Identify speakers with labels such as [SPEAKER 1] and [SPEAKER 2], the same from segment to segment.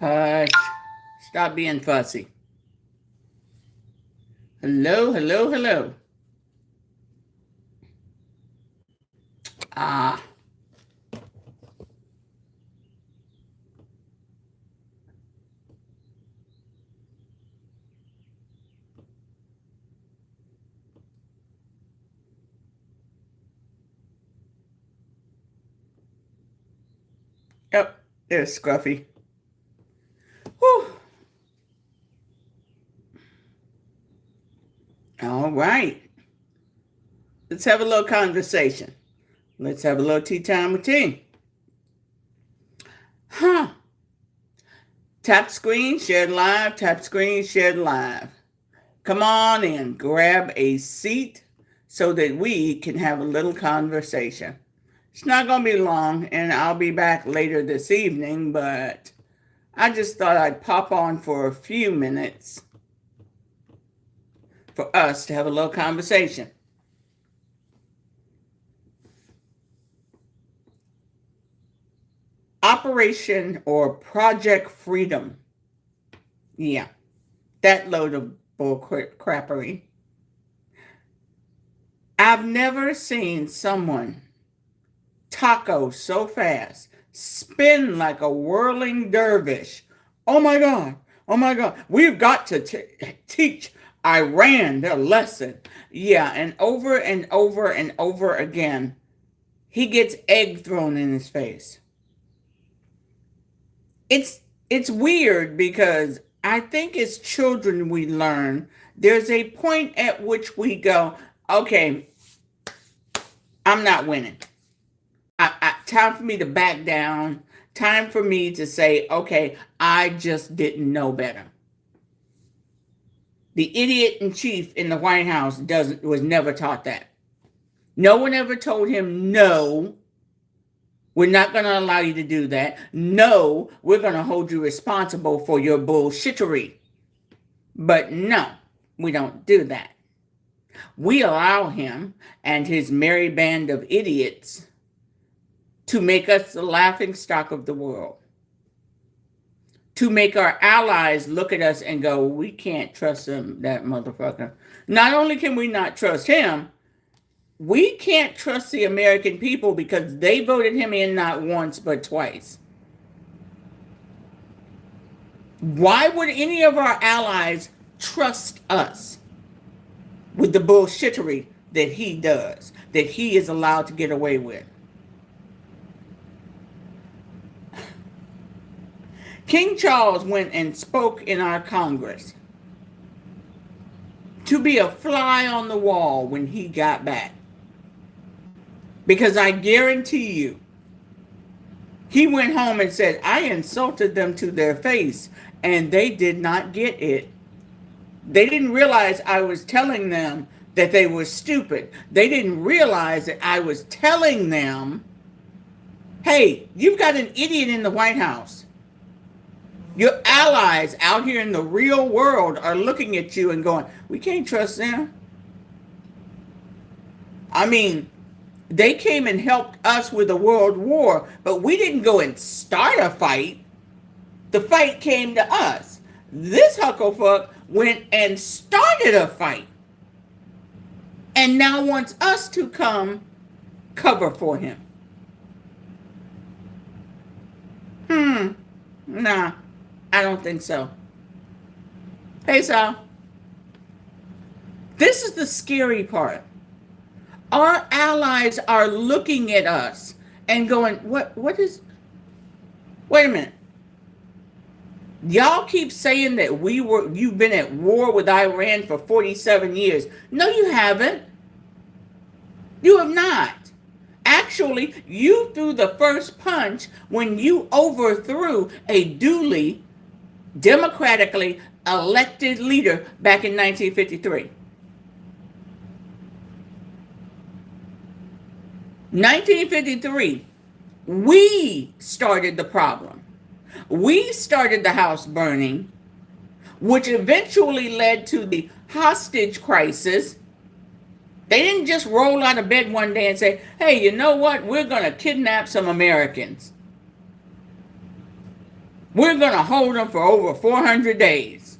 [SPEAKER 1] Hush. Stop being fussy. Hello, hello, hello. Ah. Yep, there's Scruffy. Whew. All right. Let's have a little conversation. Let's have a little tea time with tea. Huh. Tap screen, shared live, tap screen, shared live. Come on in, grab a seat so that we can have a little conversation. It's not going to be long, and I'll be back later this evening, but I just thought I'd pop on for a few minutes for us to have a little conversation. Operation or Project Freedom. Yeah, that load of bull crappery. I've never seen someone taco so fast, spin like a whirling dervish. Oh my God, oh my God, we've got to teach Iran their lesson. Yeah, and over and over and over again, he gets egg thrown in his face. It's weird because I think as children we learn there's a point at which we go, okay, I'm not winning. Time for me to back down. Time for me to say, okay, I just didn't know better. The idiot in chief in the White House was never taught that. No one ever told him, no, we're not going to allow you to do that. No, we're going to hold you responsible for your bullshittery. But no, we don't do that. We allow him and his merry band of idiots to make us the laughingstock of the world. To make our allies look at us and go, we can't trust him, that motherfucker. Not only can we not trust him, we can't trust the American people because they voted him in not once but twice. Why would any of our allies trust us with the bullshittery that he does, that he is allowed to get away with? King Charles went and spoke in our Congress to be a fly on the wall when he got back. Because I guarantee you, he went home and said, I insulted them to their face, and they did not get it. They didn't realize I was telling them that they were stupid. They didn't realize that I was telling them, hey, you've got an idiot in the White House. Your allies out here in the real world are looking at you and going, we can't trust them. I mean, they came and helped us with a world war, but we didn't go and start a fight. The fight came to us. This hucklefuck went and started a fight and now wants us to come cover for him. Nah, I don't think so. Hey, Sal. This is the scary part. Our allies are looking at us and going, what is, wait a minute. Y'all keep saying that you've been at war with Iran for 47 years. No, you haven't. You have not. Actually, you threw the first punch when you overthrew a duly, democratically elected leader back in 1953. 1953, we started the problem. We started the house burning, which eventually led to the hostage crisis. They didn't just roll out of bed one day and say, hey, you know what? We're going to kidnap some Americans. We're going to hold them for over 400 days.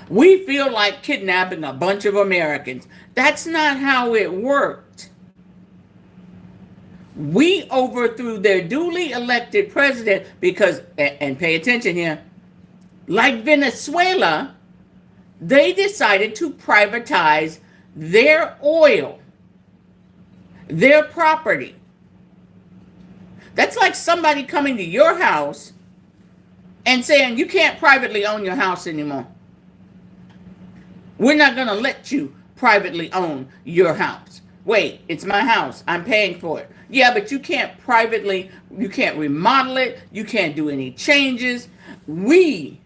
[SPEAKER 1] We feel like kidnapping a bunch of Americans. That's not how it worked. We overthrew their duly elected president because, and pay attention here, like Venezuela, they decided to privatize their oil, their property. That's like somebody coming to your house and saying, you can't privately own your house anymore. We're not going to let you privately own your house. Wait, it's my house. I'm paying for it. Yeah, but you can't privately, you can't remodel it. You can't do any changes. We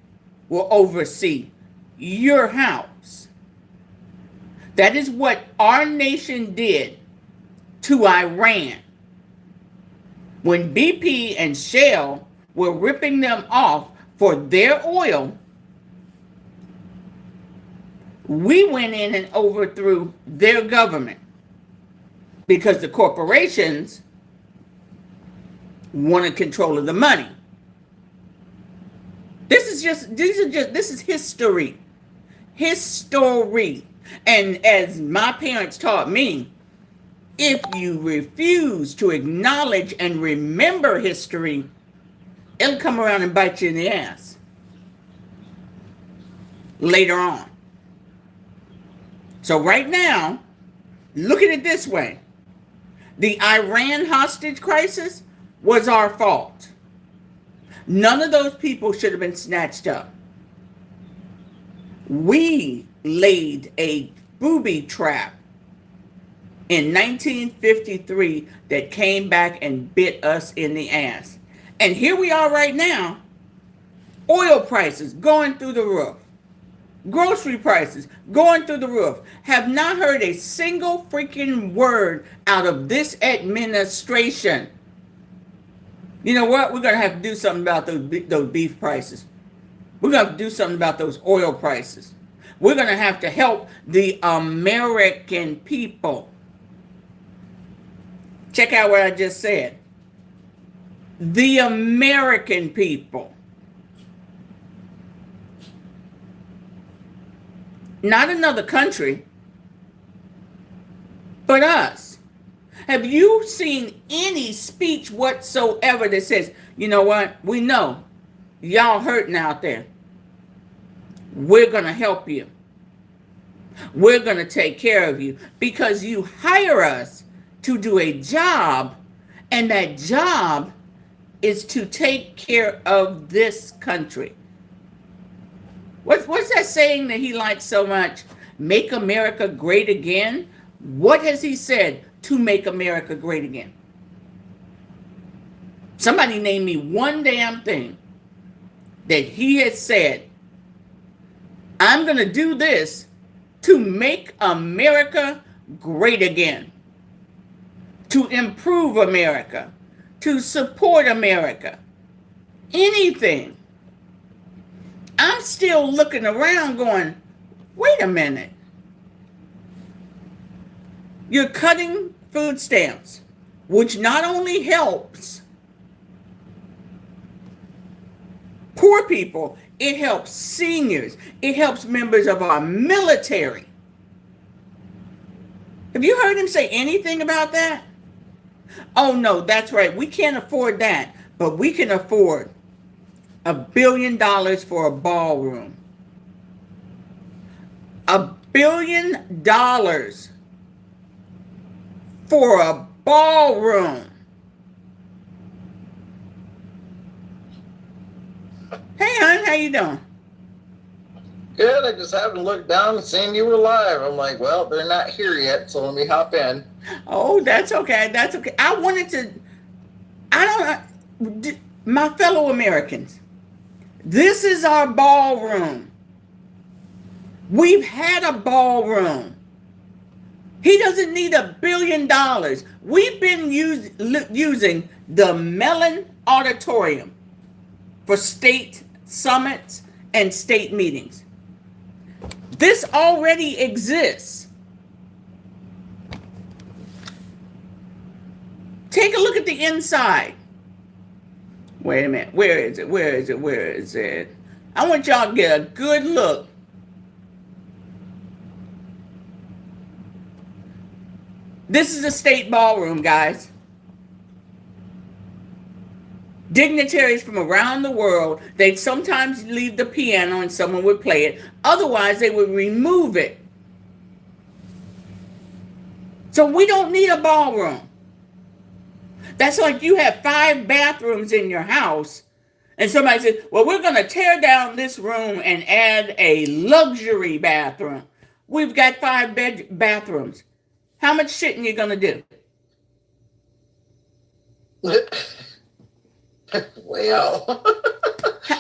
[SPEAKER 1] will oversee your house. That is what our nation did to Iran. When BP and Shell were ripping them off for their oil, we went in and overthrew their government because the corporations wanted control of the money. This is history. History. And as my parents taught me, if you refuse to acknowledge and remember history, it'll come around and bite you in the ass later on. So right now, look at it this way. The Iran hostage crisis was our fault. None of those people should have been snatched up. We laid a booby trap in 1953 that came back and bit us in the ass. And here we are right now, oil prices going through the roof. Grocery prices going through the roof. Have not heard a single freaking word out of this administration. You know what? We're going to have to do something about those beef prices. We're going to have to do something about those oil prices. We're going to have to help the American people. Check out what I just said. The American people. Not another country, but us. Have you seen any speech whatsoever that says, you know what, we know y'all hurting out there. We're going to help you. We're going to take care of you because you hire us to do a job, and that job is to take care of this country. What's that saying that he likes so much? Make America great again? What has he said to make America great again? Somebody name me one damn thing that he has said, I'm going to do this to make America great again, to improve America, to support America. Anything. I'm still looking around going, wait a minute. You're cutting food stamps, which not only helps poor people, it helps seniors. It helps members of our military. Have you heard him say anything about that? Oh, no, that's right. We can't afford that, but we can afford $1 billion for a ballroom. $1 billion for a ballroom. Hey, hon, how you doing?
[SPEAKER 2] Good. I just happened to look down and seen you were live. I'm like, well, they're not here yet, so let me hop in.
[SPEAKER 1] Oh, that's okay. That's okay. My fellow Americans, this is our ballroom. We've had a ballroom. He doesn't need $1 billion. We've been using the Mellon Auditorium for state summits and state meetings. This already exists. Take a look at the inside. Wait a minute. Where is it? Where is it? Where is it? I want y'all to get a good look. This is a state ballroom, guys. Dignitaries from around the world, they'd sometimes leave the piano and someone would play it. Otherwise, they would remove it. So we don't need a ballroom. That's like you have 5 bathrooms in your house, and somebody says, well, we're going to tear down this room and add a luxury bathroom. We've got 5 bathrooms. How much shitting you going to do?
[SPEAKER 2] Well,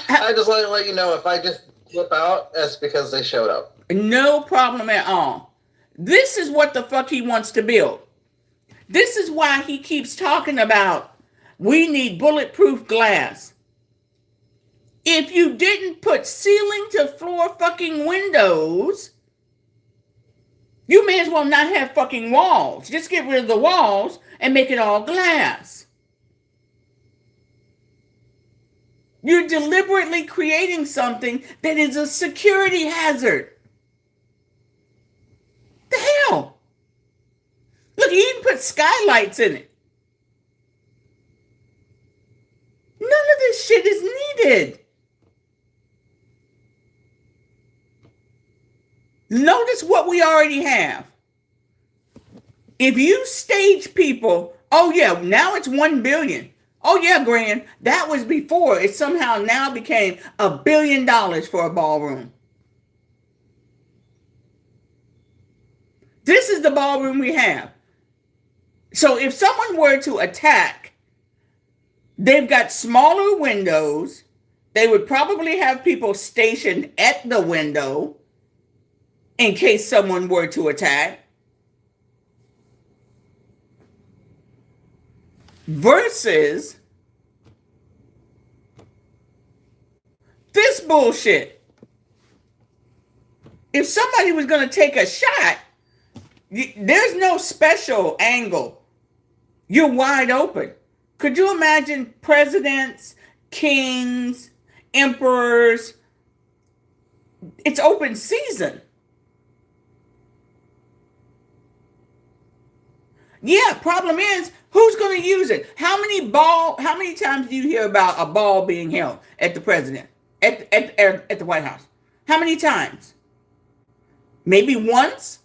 [SPEAKER 2] I just want to let you know, if I just flip out, that's because they showed up.
[SPEAKER 1] No problem at all. This is what the fuck he wants to build. This is why he keeps talking about we need bulletproof glass. If you didn't put ceiling to floor fucking windows, you may as well not have fucking walls. Just get rid of the walls and make it all glass. You're deliberately creating something that is a security hazard. The hell? Look, you even put skylights in it. None of this shit is needed. Notice what we already have. If you stage people, oh yeah, now it's 1 billion. Oh yeah, Grand, that was before. It somehow now became $1 billion for a ballroom. This is the ballroom we have. So if someone were to attack, they've got smaller windows. They would probably have people stationed at the window in case someone were to attack. Versus this bullshit. If somebody was going to take a shot, there's no special angle. You're wide open. Could you imagine presidents, kings, emperors? It's open season. Yeah, problem is, who's going to use it? How many times do you hear about a ball being held at the president, at the White House? How many times? Maybe once?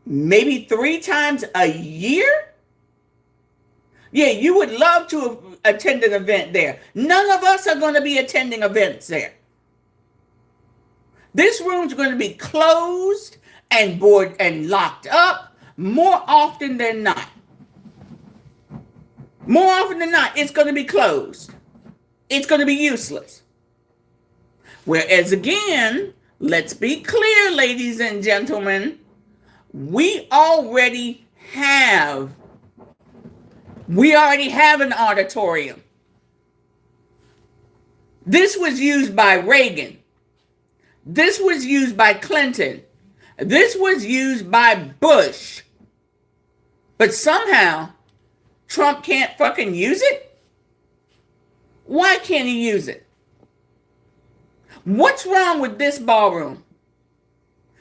[SPEAKER 1] Maybe 3 times a year? Yeah, you would love to attend an event there. None of us are going to be attending events there. This room's going to be closed and boarded and locked up more often than not. More often than not, it's going to be closed. It's going to be useless. Whereas again, let's be clear, ladies and gentlemen, we already have an auditorium. This was used by Reagan. This was used by Clinton. This was used by Bush. But somehow, Trump can't fucking use it? Why can't he use it? What's wrong with this ballroom?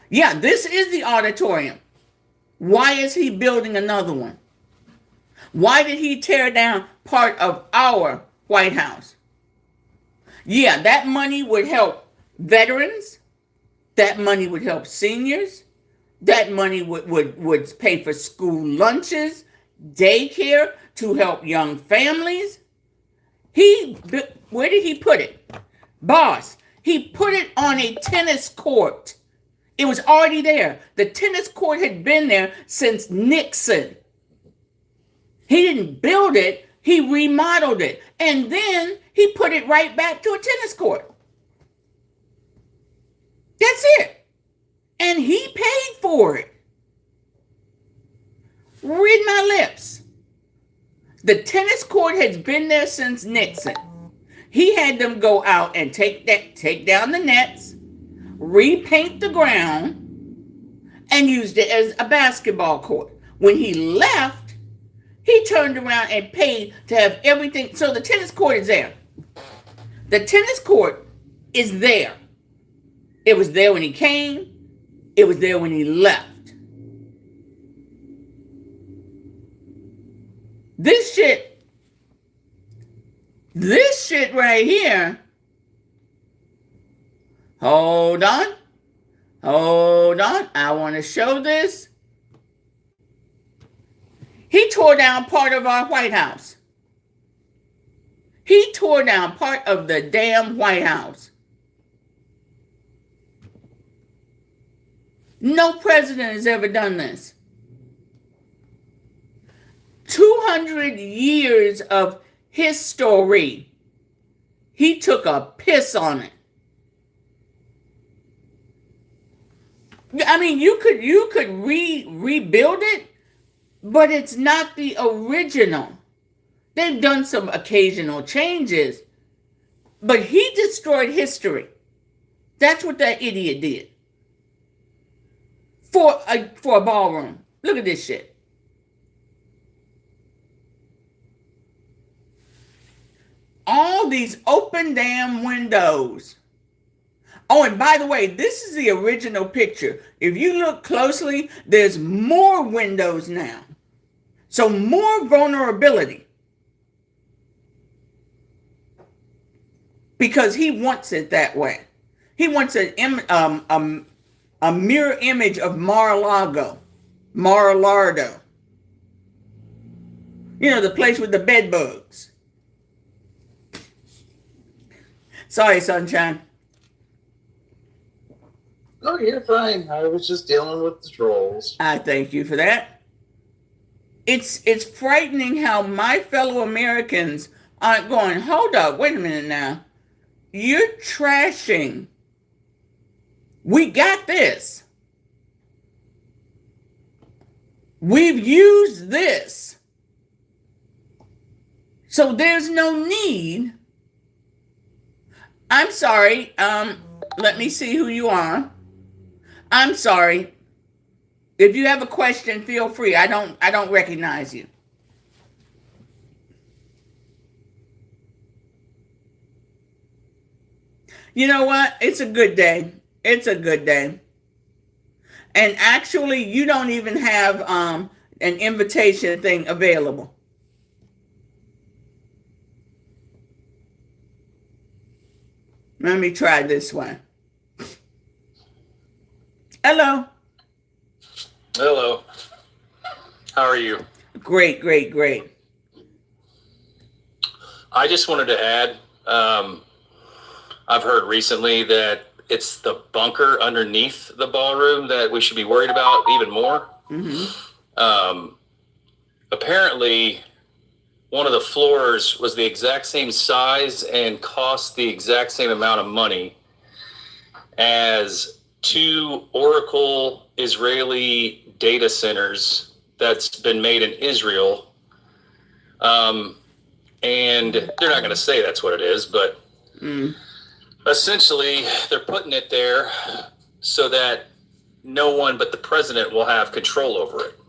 [SPEAKER 1] Yeah, this is the auditorium. Why is he building another one? Why did he tear down part of our White House? Yeah, that money would help veterans. That money would help seniors. That money would pay for school lunches, daycare, to help young families. Where did he put it? Boss, he put it on a tennis court. It was already there. The tennis court had been there since Nixon. He didn't build it, he remodeled it. And then he put it right back to a tennis court. That's it. And he paid for it. Read my lips. The tennis court has been there since Nixon. He had them go out and take down the nets, repaint the ground, and used it as a basketball court. When he left, He turned around and paid to have everything. So the tennis court is there. The tennis court is there. It was there when he came. It was there when he left. This shit right here. Hold on. I want to show this. He tore down part of our White House. He tore down part of the damn White House. No president has ever done this. 200 years of history. He took a piss on it. I mean, you could rebuild it, but it's not the original. They've done some occasional changes, but he destroyed history. That's what that idiot did. For a ballroom. Look at this shit. All these open damn windows. Oh, and by the way, this is the original picture. If you look closely, there's more windows now. So more vulnerability. Because he wants it that way. He wants a mirror image of Mar-a-Lago. Mar-a-Lardo. You know, the place with the bed bugs. Sorry, sunshine.
[SPEAKER 2] Oh, you're fine. I was just dealing with the trolls.
[SPEAKER 1] I thank you for that. It's frightening how my fellow Americans aren't going, hold up, wait a minute now. You're trashing. We got this. We've used this. So there's no need. I'm sorry. Let me see who you are. I'm sorry. If you have a question, feel free. I don't recognize you. You know what? It's a good day. It's a good day. And actually, you don't even have an invitation thing available. Let me try this one. Hello.
[SPEAKER 3] Hello. How are you?
[SPEAKER 1] Great, great, great.
[SPEAKER 3] I just wanted to add, I've heard recently that it's the bunker underneath the ballroom that we should be worried about even more. Mm-hmm. Apparently, one of the floors was the exact same size and cost the exact same amount of money as 2 Oracle Israeli data centers that's been made in Israel. And they're not going to say that's what it is, but essentially they're putting it there so that no one but the president will have control over it.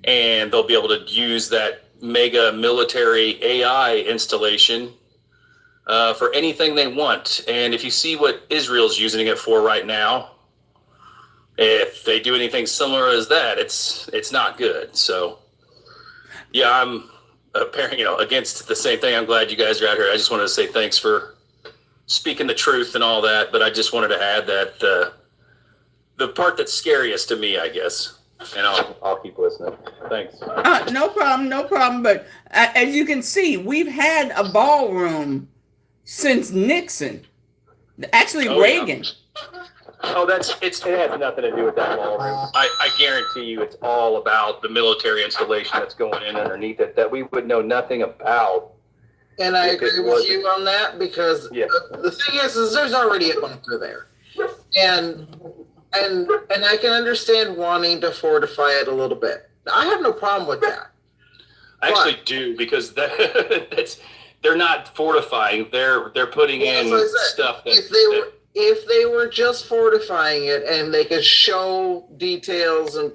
[SPEAKER 3] And they'll be able to use that mega military AI installation for anything they want. And if you see what Israel's using it for right now, if they do anything similar as that, it's not good. So yeah, I'm against the same thing. I'm glad you guys are out here. I just wanted to say thanks for speaking the truth and all that, but I just wanted to add that the part that's scariest to me, I guess. And I'll keep listening. Thanks.
[SPEAKER 1] No problem. But as you can see, we've had a ballroom since Nixon. Actually, Reagan.
[SPEAKER 3] Yeah. Oh, it has nothing to do with that ballroom. I guarantee you it's all about the military installation that's going in underneath it that we would know nothing about.
[SPEAKER 2] And I agree with you on that because the thing is there's already a bunker there. And I can understand wanting to fortify it a little bit. I have no problem with that.
[SPEAKER 3] I actually do, because they're not fortifying. They're putting in stuff that
[SPEAKER 2] if they were just fortifying it and they could show details and,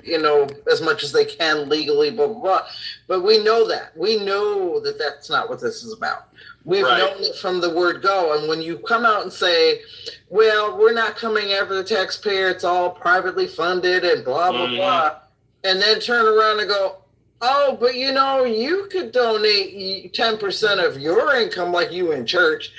[SPEAKER 2] as much as they can legally, blah, blah, blah. But we know that that's not what this is about. We've known it from the word go. And when you come out and say, well, we're not coming after the taxpayer, it's all privately funded and blah, blah, blah. And then turn around and go, oh, but you could donate 10% of your income like you in church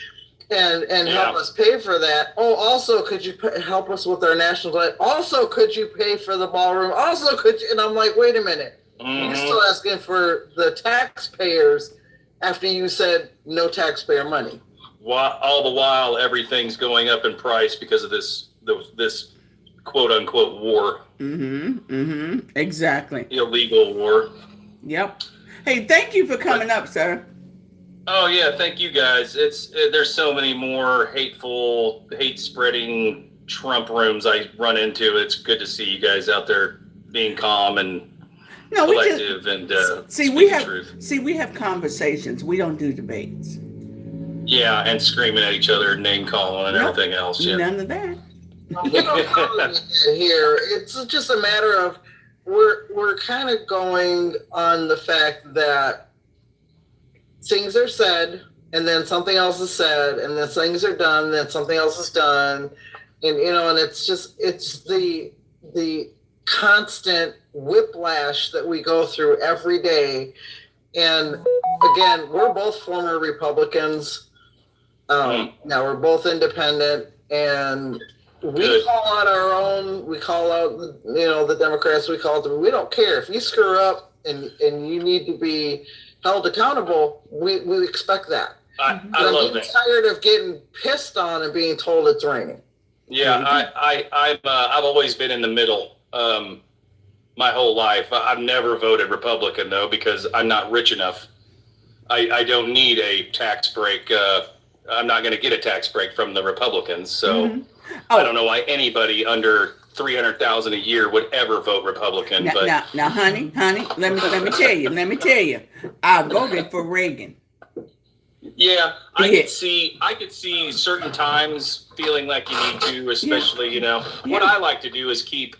[SPEAKER 2] and help us pay for that. Oh, also, could you help us with our national debt? Also, could you pay for the ballroom? Also, could you? And I'm like, wait a minute. You're still asking for the taxpayers after you said no taxpayer money.
[SPEAKER 3] All the while, everything's going up in price because of this quote unquote war.
[SPEAKER 1] Exactly.
[SPEAKER 3] Illegal war.
[SPEAKER 1] Yep. Hey, thank you for coming up, sir.
[SPEAKER 3] Oh yeah, thank you guys. There's so many more hate spreading Trump rooms I run into. It's good to see you guys out there being calm and collective and
[SPEAKER 1] we have conversations. We don't do debates.
[SPEAKER 3] Yeah, and screaming at each other, name calling, and everything else. Yeah.
[SPEAKER 1] None of that.
[SPEAKER 2] Here, it's just a matter of we're kind of going on the fact that things are said, and then something else is said, and then things are done, and then something else is done, and and it's the constant whiplash that we go through every day. And again, we're both former Republicans. Now we're both independent, and we call out our own. We call out the Democrats. We call them. We don't care if you screw up and you need to be held accountable. We expect that.
[SPEAKER 3] I love that.
[SPEAKER 2] I'm tired of getting pissed on and being told it's raining.
[SPEAKER 3] Yeah, I've always been in the middle. My whole life. I've never voted Republican though because I'm not rich enough. I don't need a tax break. I'm not going to get a tax break from the Republicans. So I don't know why anybody under 300,000 a year would ever vote Republican.
[SPEAKER 1] Now, honey, let me tell you, I voted for Reagan.
[SPEAKER 3] Yeah, I could see certain times feeling like you need to, especially, what I like to do is keep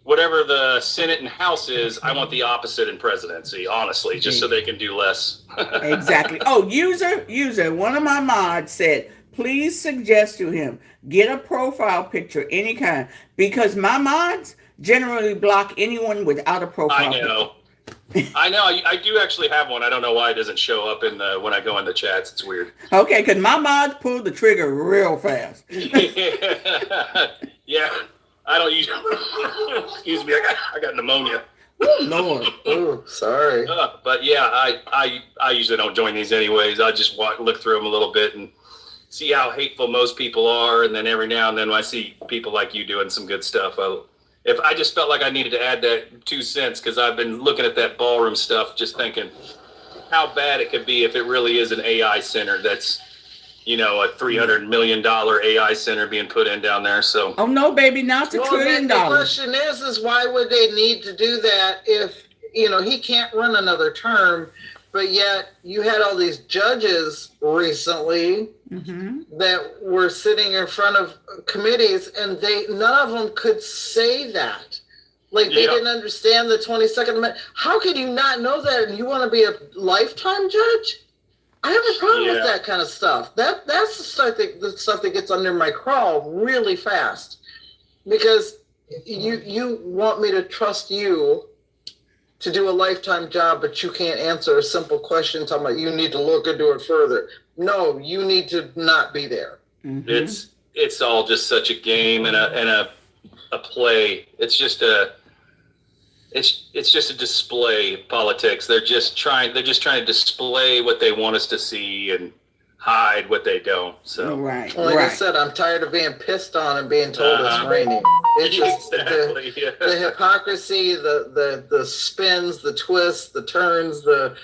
[SPEAKER 3] whatever the Senate and House is, I want the opposite in presidency, honestly, just so they can do less.
[SPEAKER 1] Exactly. Oh, user, one of my mods said, please suggest to him, get a profile picture, any kind, because my mods generally block anyone without a profile picture.
[SPEAKER 3] I know. I do actually have one. I don't know why it doesn't show up when I go in the chats. It's weird.
[SPEAKER 1] Okay, because my mods pulled the trigger real fast.
[SPEAKER 3] Yeah. I don't use. Excuse me. I got pneumonia.
[SPEAKER 1] Lord.
[SPEAKER 2] Oh, sorry.
[SPEAKER 3] But yeah, I usually don't join these anyways. I just look through them a little bit and see how hateful most people are, and then every now and then when I see people like you doing some good stuff, if I just felt like I needed to add that 2 cents because I've been looking at that ballroom stuff, just thinking how bad it could be if it really is an AI center that's a $300 million AI center being put in down there. So
[SPEAKER 1] oh no, baby, not $1 trillion.
[SPEAKER 2] The question is why would they need to do that if he can't run another term? But yet you had all these judges recently that were sitting in front of committees, and none of them could say that. Like they didn't understand the 22nd Amendment. How could you not know that? And you want to be a lifetime judge? I have a problem with that kind of stuff. That's the stuff that gets under my crawl really fast, because you want me to trust you to do a lifetime job, but you can't answer a simple question talking about you need to look into it further. No, you need to not be there.
[SPEAKER 3] It's all just such a game and a play. It's just a display of politics. They're just trying to display what they want us to see and hide what they don't. So
[SPEAKER 2] I said, I'm tired of being pissed on and being told it's raining. It's just the hypocrisy, the spins, the twists, the turns, the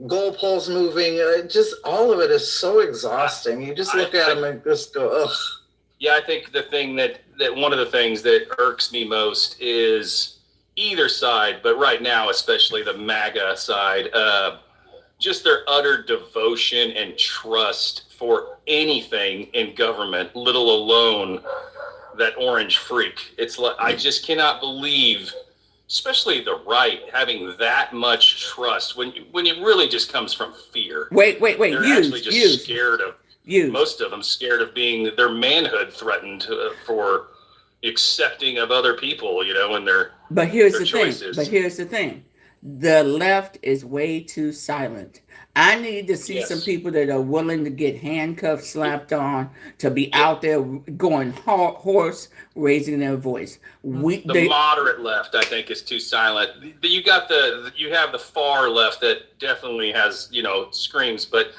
[SPEAKER 2] goalposts moving. Just all of it is so exhausting. You just look at them and just go, ugh.
[SPEAKER 3] Yeah, I think the thing that one of the things that irks me most is either side, but right now especially the MAGA side. just their utter devotion and trust for anything in government, little alone that orange freak. It's like, I just cannot believe, especially the right, having that much trust when it really just comes from fear.
[SPEAKER 1] Wait.
[SPEAKER 3] They're actually just scared of, most of them scared of being their manhood threatened for accepting of other people, and their choices.
[SPEAKER 1] But here's the thing. The left is way too silent. I need to see some people that are willing to get handcuffs slapped on, to be out there going hoarse, raising their voice.
[SPEAKER 3] The moderate left, I think, is too silent. You have the far left that definitely has, screams, but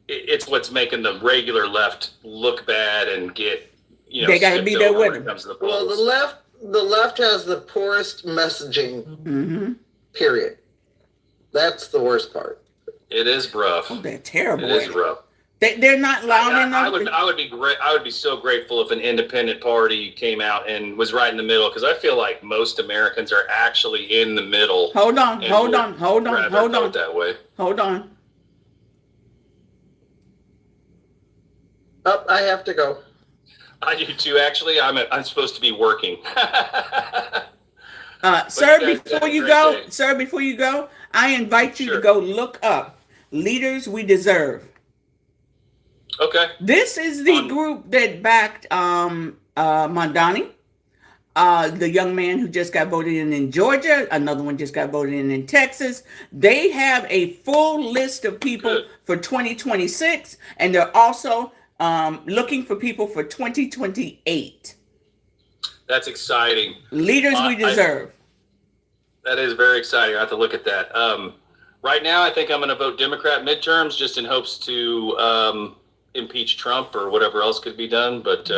[SPEAKER 3] it's what's making the regular left look bad and get,
[SPEAKER 1] they got to be there with them.
[SPEAKER 2] Well, the left has the poorest messaging.
[SPEAKER 1] Mm-hmm.
[SPEAKER 2] Period. That's the worst part.
[SPEAKER 3] It is rough.
[SPEAKER 1] Oh, they're terrible.
[SPEAKER 3] It is rough.
[SPEAKER 1] They're not loud enough.
[SPEAKER 3] I would be great. I would be so grateful if an independent party came out and was right in the middle, because I feel like most Americans are actually in the middle.
[SPEAKER 1] Hold on.
[SPEAKER 3] That way.
[SPEAKER 1] Hold on.
[SPEAKER 2] Oh, I have to go.
[SPEAKER 3] I do too. Actually, I'm supposed to be working.
[SPEAKER 1] Sir, before you go, I invite you to go look up Leaders We Deserve.
[SPEAKER 3] Okay.
[SPEAKER 1] This is the group that backed Mondani, the young man who just got voted in Georgia. Another one just got voted in Texas. They have a full list of people for 2026, and they're also looking for people for 2028.
[SPEAKER 3] That's exciting.
[SPEAKER 1] Leaders We Deserve.
[SPEAKER 3] That is very exciting. I have to look at that. Right now, I think I'm going to vote Democrat midterms, just in hopes to impeach Trump or whatever else could be done. But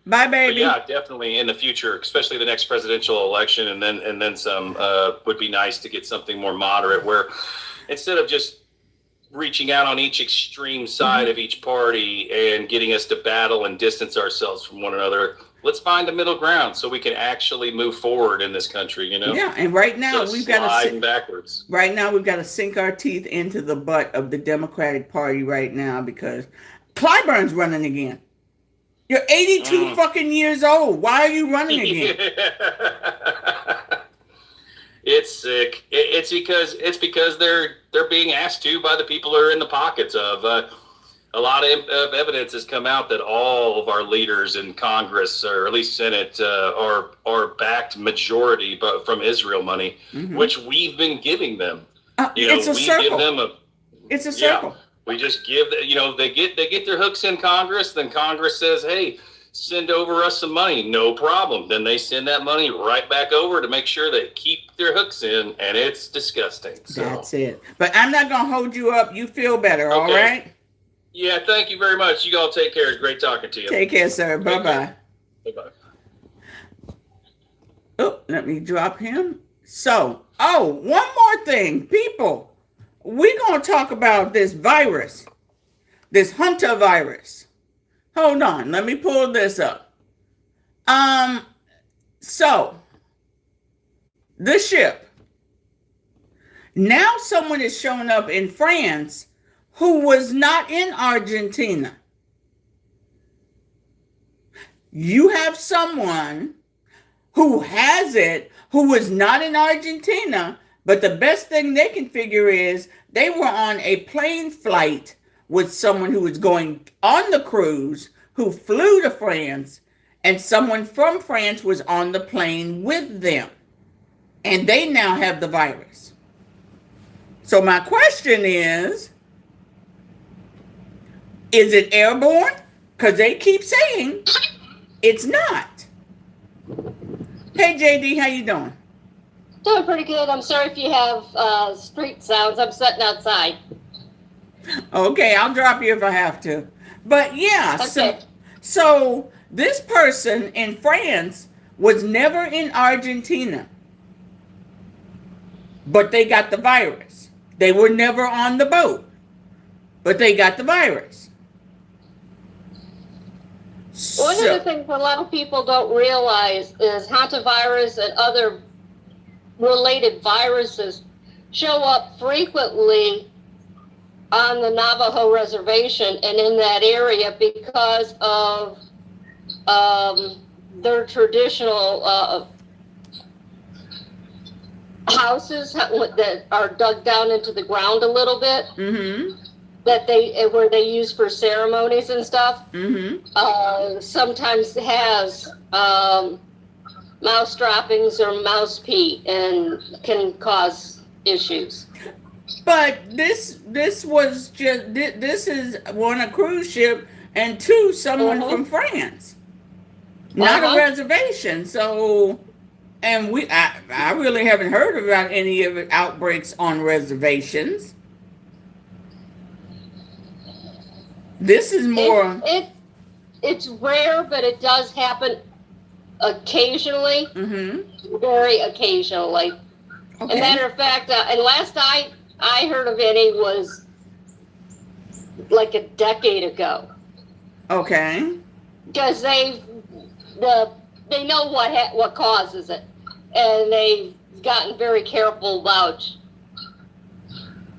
[SPEAKER 1] bye, baby.
[SPEAKER 3] But yeah, definitely in the future, especially the next presidential election, and then some, would be nice to get something more moderate, where instead of just reaching out on each extreme side of each party and getting us to battle and distance ourselves from one another, let's find a middle ground so we can actually move forward in this country,
[SPEAKER 1] Yeah, and right now we've got to
[SPEAKER 3] backwards.
[SPEAKER 1] Right now we've got to sink our teeth into the butt of the Democratic Party right now, because Clyburn's running again. You're 82 fucking years old. Why are you running again?
[SPEAKER 3] It's sick. It's because they're being asked to by the people who are in the pockets of. A lot of evidence has come out that all of our leaders in Congress, or at least Senate, are backed majority, but from Israel money, which we've been giving them.
[SPEAKER 1] It's a circle.
[SPEAKER 3] Give them
[SPEAKER 1] it's a circle.
[SPEAKER 3] We just give. They get their hooks in Congress. Then Congress says, "Hey, send over us some money." No problem. Then they send that money right back over to make sure they keep their hooks in, and it's disgusting. So.
[SPEAKER 1] That's it. But I'm not gonna hold you up. You feel better, all right?
[SPEAKER 3] Yeah, thank you very much. You all take care. It's great talking to you.
[SPEAKER 1] Take care, sir. Bye-bye.
[SPEAKER 3] Bye-bye.
[SPEAKER 1] Oh, let me drop him. So, one more thing. People, we're going to talk about this virus, this Hunter virus. Hold on. Let me pull this up. So, the ship. Now someone has shown up in France who was not in Argentina. You have someone who has it, who was not in Argentina, but the best thing they can figure is they were on a plane flight with someone who was going on the cruise, who flew to France, and someone from France was on the plane with them. And they now have the virus. So my question is it airborne? Because they keep saying it's not. Hey, JD, how you doing?
[SPEAKER 4] Doing pretty good. I'm sorry if you have street sounds. I'm sitting outside.
[SPEAKER 1] Okay, I'll drop you if I have to. But yeah,
[SPEAKER 4] okay.
[SPEAKER 1] So this person in France was never in Argentina, but they got the virus. They were never on the boat, but they got the virus.
[SPEAKER 4] One of the things a lot of people don't realize is hantavirus and other related viruses show up frequently on the Navajo reservation and in that area because of their traditional houses that are dug down into the ground a little bit.
[SPEAKER 1] Mm-hmm.
[SPEAKER 4] That where they use for ceremonies and stuff.
[SPEAKER 1] Mm-hmm.
[SPEAKER 4] Sometimes has mouse droppings or mouse pee and can cause issues.
[SPEAKER 1] But this was just this is on a cruise ship, and two, someone from France, not a reservation. So, and I really haven't heard about any of the outbreaks on reservations. This is more.
[SPEAKER 4] It's rare, but it does happen occasionally.
[SPEAKER 1] Mm-hmm.
[SPEAKER 4] Very occasionally.
[SPEAKER 1] Okay.
[SPEAKER 4] As a matter of fact, and last I heard of any was like a decade ago.
[SPEAKER 1] Okay.
[SPEAKER 4] Because they know what causes it, and they've gotten very careful about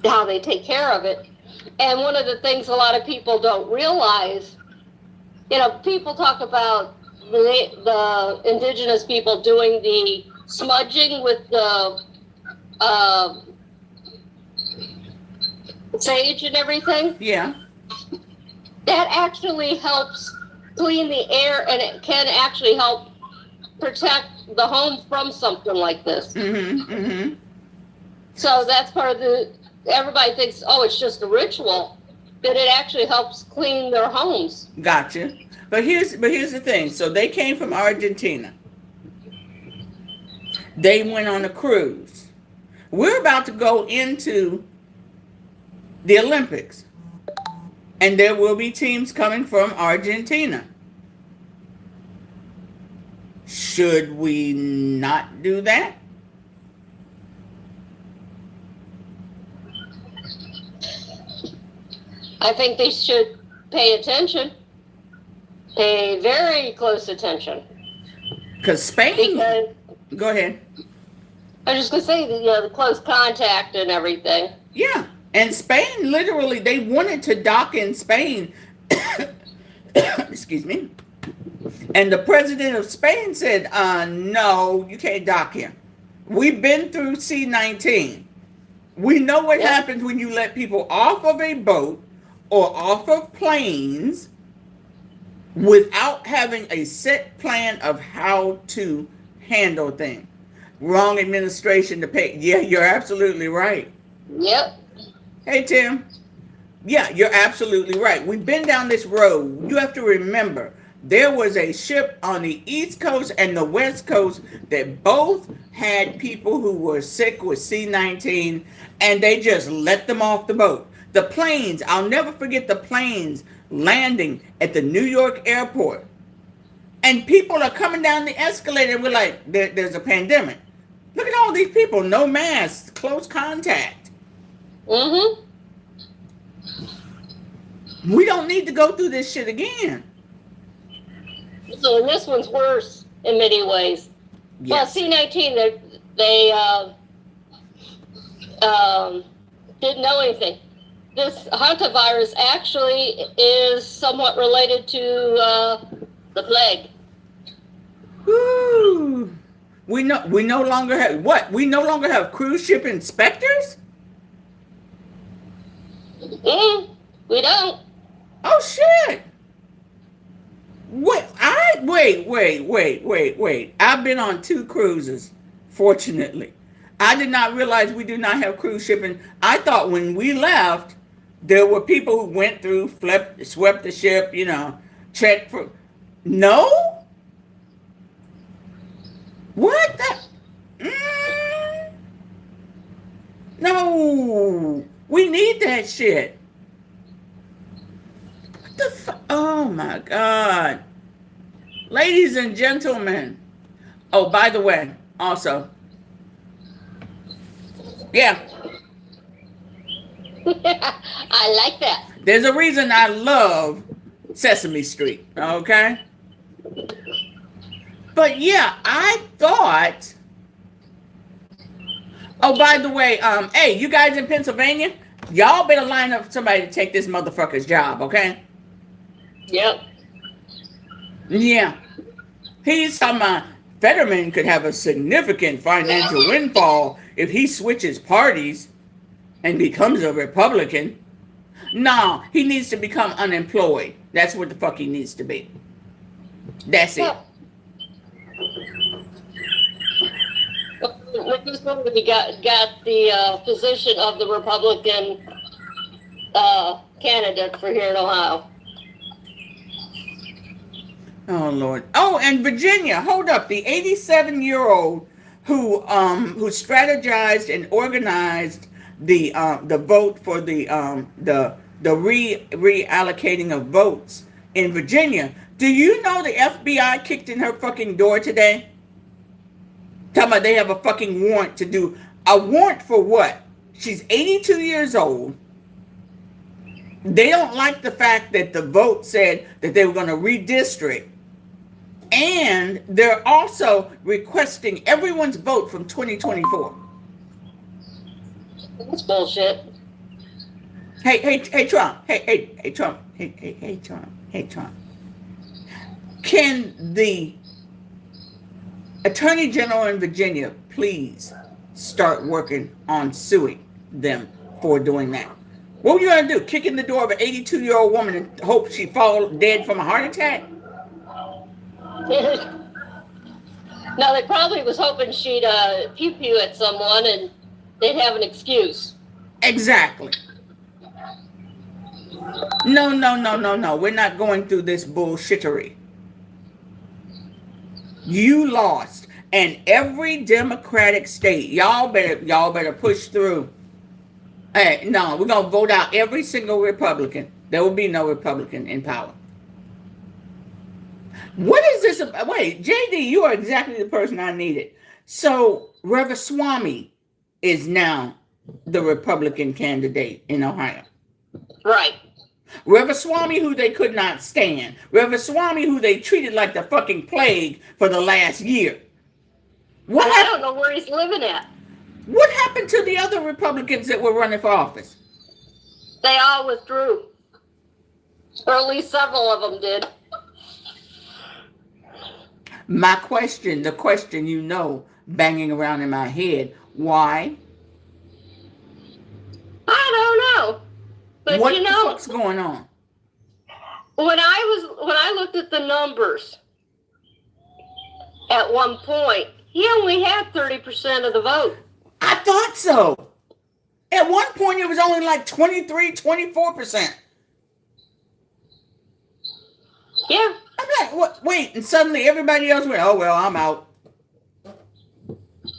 [SPEAKER 4] how they take care of it. And one of the things a lot of people don't realize, people talk about the indigenous people doing the smudging with the sage and everything.
[SPEAKER 1] Yeah.
[SPEAKER 4] That actually helps clean the air, and it can actually help protect the home from something like this.
[SPEAKER 1] Mm-hmm. Mm-hmm.
[SPEAKER 4] So that's part of everybody thinks, oh, it's just a ritual, but it actually helps clean their homes.
[SPEAKER 1] Gotcha. But here's the thing. So they came from Argentina. They went on a cruise. We're about to go into the Olympics, and there will be teams coming from Argentina. Should we not do that?
[SPEAKER 4] I think they should pay attention, pay very close attention.
[SPEAKER 1] Because Spain. Go ahead.
[SPEAKER 4] I was just going to say, the close contact and everything.
[SPEAKER 1] Yeah. And Spain, literally, they wanted to dock in Spain. Excuse me. And the president of Spain said, no, you can't dock here. We've been through C-19. We know what happens when you let people off of a boat or off of planes without having a set plan of how to handle things. Wrong administration to pay. Yeah, you're absolutely right.
[SPEAKER 4] Yep.
[SPEAKER 1] Hey, Tim. Yeah, you're absolutely right. We've been down this road. You have to remember, there was a ship on the East Coast and the West Coast that both had people who were sick with C-19, and they just let them off the boat. The planes, I'll never forget the planes landing at the New York airport. And people are coming down the escalator. We're like, there's a pandemic. Look at all these people, no masks, close contact.
[SPEAKER 4] Mm-hmm.
[SPEAKER 1] We don't need to go through this shit again.
[SPEAKER 4] So this one's worse in many ways.
[SPEAKER 1] Yes.
[SPEAKER 4] Well, C-19, they didn't know anything. This hantavirus actually is somewhat related to the plague.
[SPEAKER 1] Woo. We no longer have what? We no longer have cruise ship inspectors?
[SPEAKER 4] We don't.
[SPEAKER 1] Oh shit. Wait. I've been on 2 cruises, fortunately. I did not realize we do not have cruise shipping. I thought when we left, there were people who went through, swept the ship, checked for. No? What the? No. We need that shit. What the fuck? Oh my God. Ladies and gentlemen. Oh, by the way, also. Yeah.
[SPEAKER 4] I like that.
[SPEAKER 1] There's a reason I love Sesame Street, okay? But yeah, I thought, Oh, by the way, hey, you guys in Pennsylvania, y'all better line up somebody to take this motherfucker's job, okay?
[SPEAKER 4] Yep.
[SPEAKER 1] Yeah. He's talking about Fetterman could have a significant financial windfall if he switches parties and becomes a Republican. No, he needs to become unemployed. That's what the fuck he needs to be. That's it.
[SPEAKER 4] He got the position of the Republican candidate for here in Ohio.
[SPEAKER 1] Oh Lord. Oh, and Virginia, hold up. The 87-year-old who strategized and organized the vote for the reallocating of votes in Virginia. Do you know the FBI kicked in her fucking door today? Talking about they have a fucking warrant to do. A warrant for what? She's 82 years old. They don't like the fact that the vote said that they were going to redistrict. And they're also requesting everyone's vote from 2024.
[SPEAKER 4] That's bullshit.
[SPEAKER 1] Hey, Trump. Hey, Trump. Hey, Trump. Hey, Trump. Can the Attorney General in Virginia please start working on suing them for doing that? What were you going to do? Kick in the door of an 82-year-old woman and hope she fall dead from a heart attack?
[SPEAKER 4] No, they probably was hoping she'd pew-pew at someone and they'd have an excuse.
[SPEAKER 1] Exactly. No. We're not going through this bullshittery. You lost. And every Democratic state, y'all better push through. Hey, no, we're going to vote out every single Republican. There will be no Republican in power. What is this about? Wait, JD, you are exactly the person I needed. So, Ramaswamy is now the Republican candidate in Ohio.
[SPEAKER 4] Right.
[SPEAKER 1] Ramaswamy, who they could not stand. Ramaswamy, who they treated like the fucking plague for the last year.
[SPEAKER 4] I don't know where he's living at.
[SPEAKER 1] What happened to the other Republicans that were running for office?
[SPEAKER 4] They all withdrew. Or at least several of them did.
[SPEAKER 1] My question, the question banging around in my head, why?
[SPEAKER 4] I don't know. But
[SPEAKER 1] what the fuck's going on?
[SPEAKER 4] When I looked at the numbers at one point, he only had 30% of the vote.
[SPEAKER 1] I thought so. At one point, it was only like 23, 24%.
[SPEAKER 4] Yeah.
[SPEAKER 1] I'm like, what? Wait, and suddenly everybody else went, oh, well, I'm out.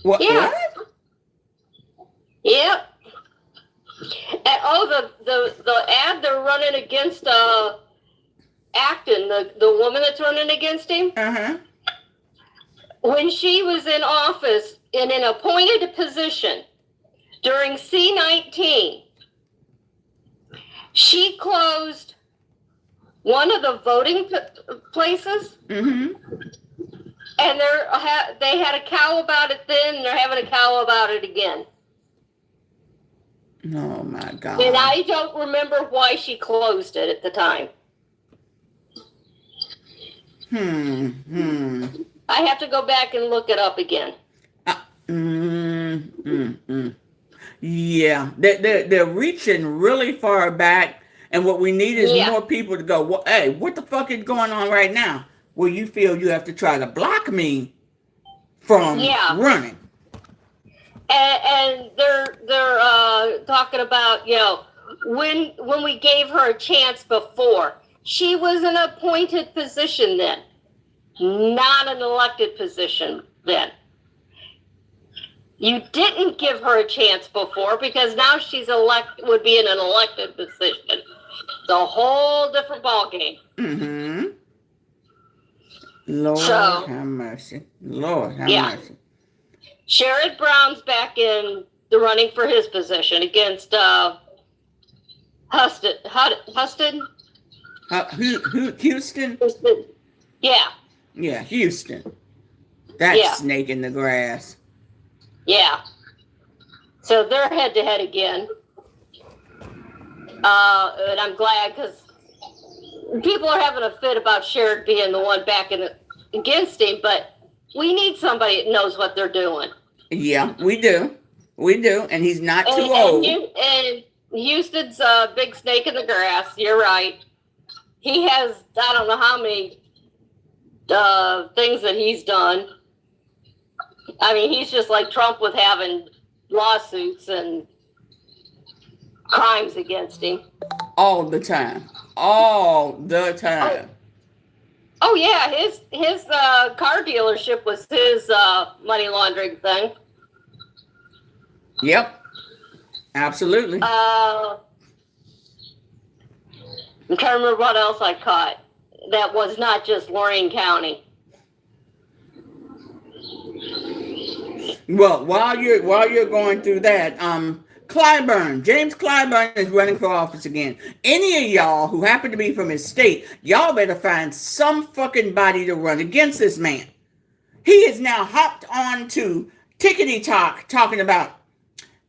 [SPEAKER 1] What?
[SPEAKER 4] Yeah.
[SPEAKER 1] What?
[SPEAKER 4] Yep. And the ad they're running against Acton, the woman that's running against him.
[SPEAKER 1] Uh-huh.
[SPEAKER 4] When she was in office in an appointed position during C-19, she closed one of the voting places.
[SPEAKER 1] Mm-hmm.
[SPEAKER 4] And they had a cow about it then, and they're having a cow about it again.
[SPEAKER 1] Oh, my God.
[SPEAKER 4] And I don't remember why she closed it at the time. I have to go back and look it up again.
[SPEAKER 1] Yeah, they're reaching really far back, and what we need is more people to go, well, hey, what the fuck is going on right now? Well, you feel you have to try to block me from running.
[SPEAKER 4] And they're talking about, when we gave her a chance before, she was an appointed position then, not an elected position then. You didn't give her a chance before because now she's would be in an elected position. It's a whole different ballgame.
[SPEAKER 1] Mm-hmm. Lord have mercy. Lord have mercy.
[SPEAKER 4] Sherrod Brown's back in the running for his position against Huston.
[SPEAKER 1] Houston?
[SPEAKER 4] Yeah.
[SPEAKER 1] Yeah, Houston. That snake in the grass.
[SPEAKER 4] Yeah. So they're head to head again. And I'm glad because people are having a fit about Sherrod being the one backing against him, but we need somebody that knows what they're doing.
[SPEAKER 1] Yeah, we do. We do. And he's not too old.
[SPEAKER 4] And Houston's a big snake in the grass. You're right. He has, I don't know how many things that he's done. I mean, he's just like Trump with having lawsuits and crimes against him.
[SPEAKER 1] All the time. All the time.
[SPEAKER 4] Oh yeah, his car dealership was his money laundering thing.
[SPEAKER 1] Yep. Absolutely.
[SPEAKER 4] I'm trying to remember what else I caught that was not just Lorain County.
[SPEAKER 1] Well, while you're going through that, James Clyburn is running for office again. Any of y'all who happen to be from his state, y'all better find some fucking body to run against this man. He is now hopped on to Tickety Talk talking about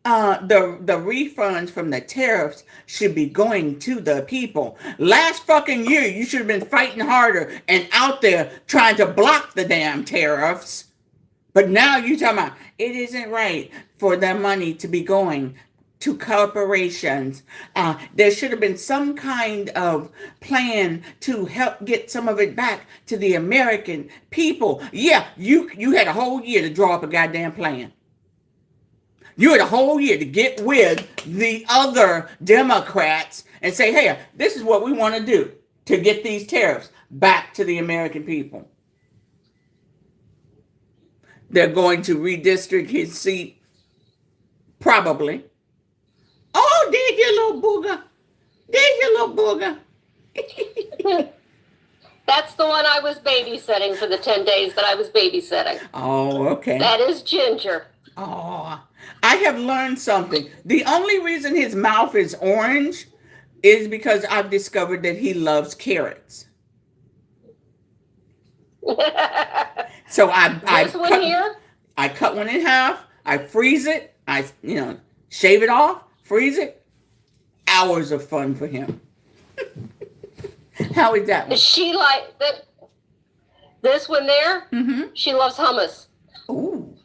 [SPEAKER 1] the refunds from the tariffs should be going to the people. Last fucking year, you should have been fighting harder and out there trying to block the damn tariffs. But now you're talking about it isn't right for the money to be going to corporations. There should have been some kind of plan to help get some of it back to the American people. Yeah, you had a whole year to draw up a goddamn plan. You had a whole year to get with the other Democrats and say, hey, this is what we want to do to get these tariffs back to the American people. They're going to redistrict his seat. Probably. Oh, there's your little booger. There's your little booger.
[SPEAKER 4] That's the one I was babysitting for the 10 days that I was babysitting.
[SPEAKER 1] Oh, okay.
[SPEAKER 4] That is Ginger.
[SPEAKER 1] Oh, I have learned something. The only reason his mouth is orange is because I've discovered that he loves carrots. So I cut one in half. I freeze it. I shave it off, freeze it. Hours of fun for him. How is that one?
[SPEAKER 4] She like that. This one there.
[SPEAKER 1] Mm-hmm.
[SPEAKER 4] She loves hummus.
[SPEAKER 1] Ooh,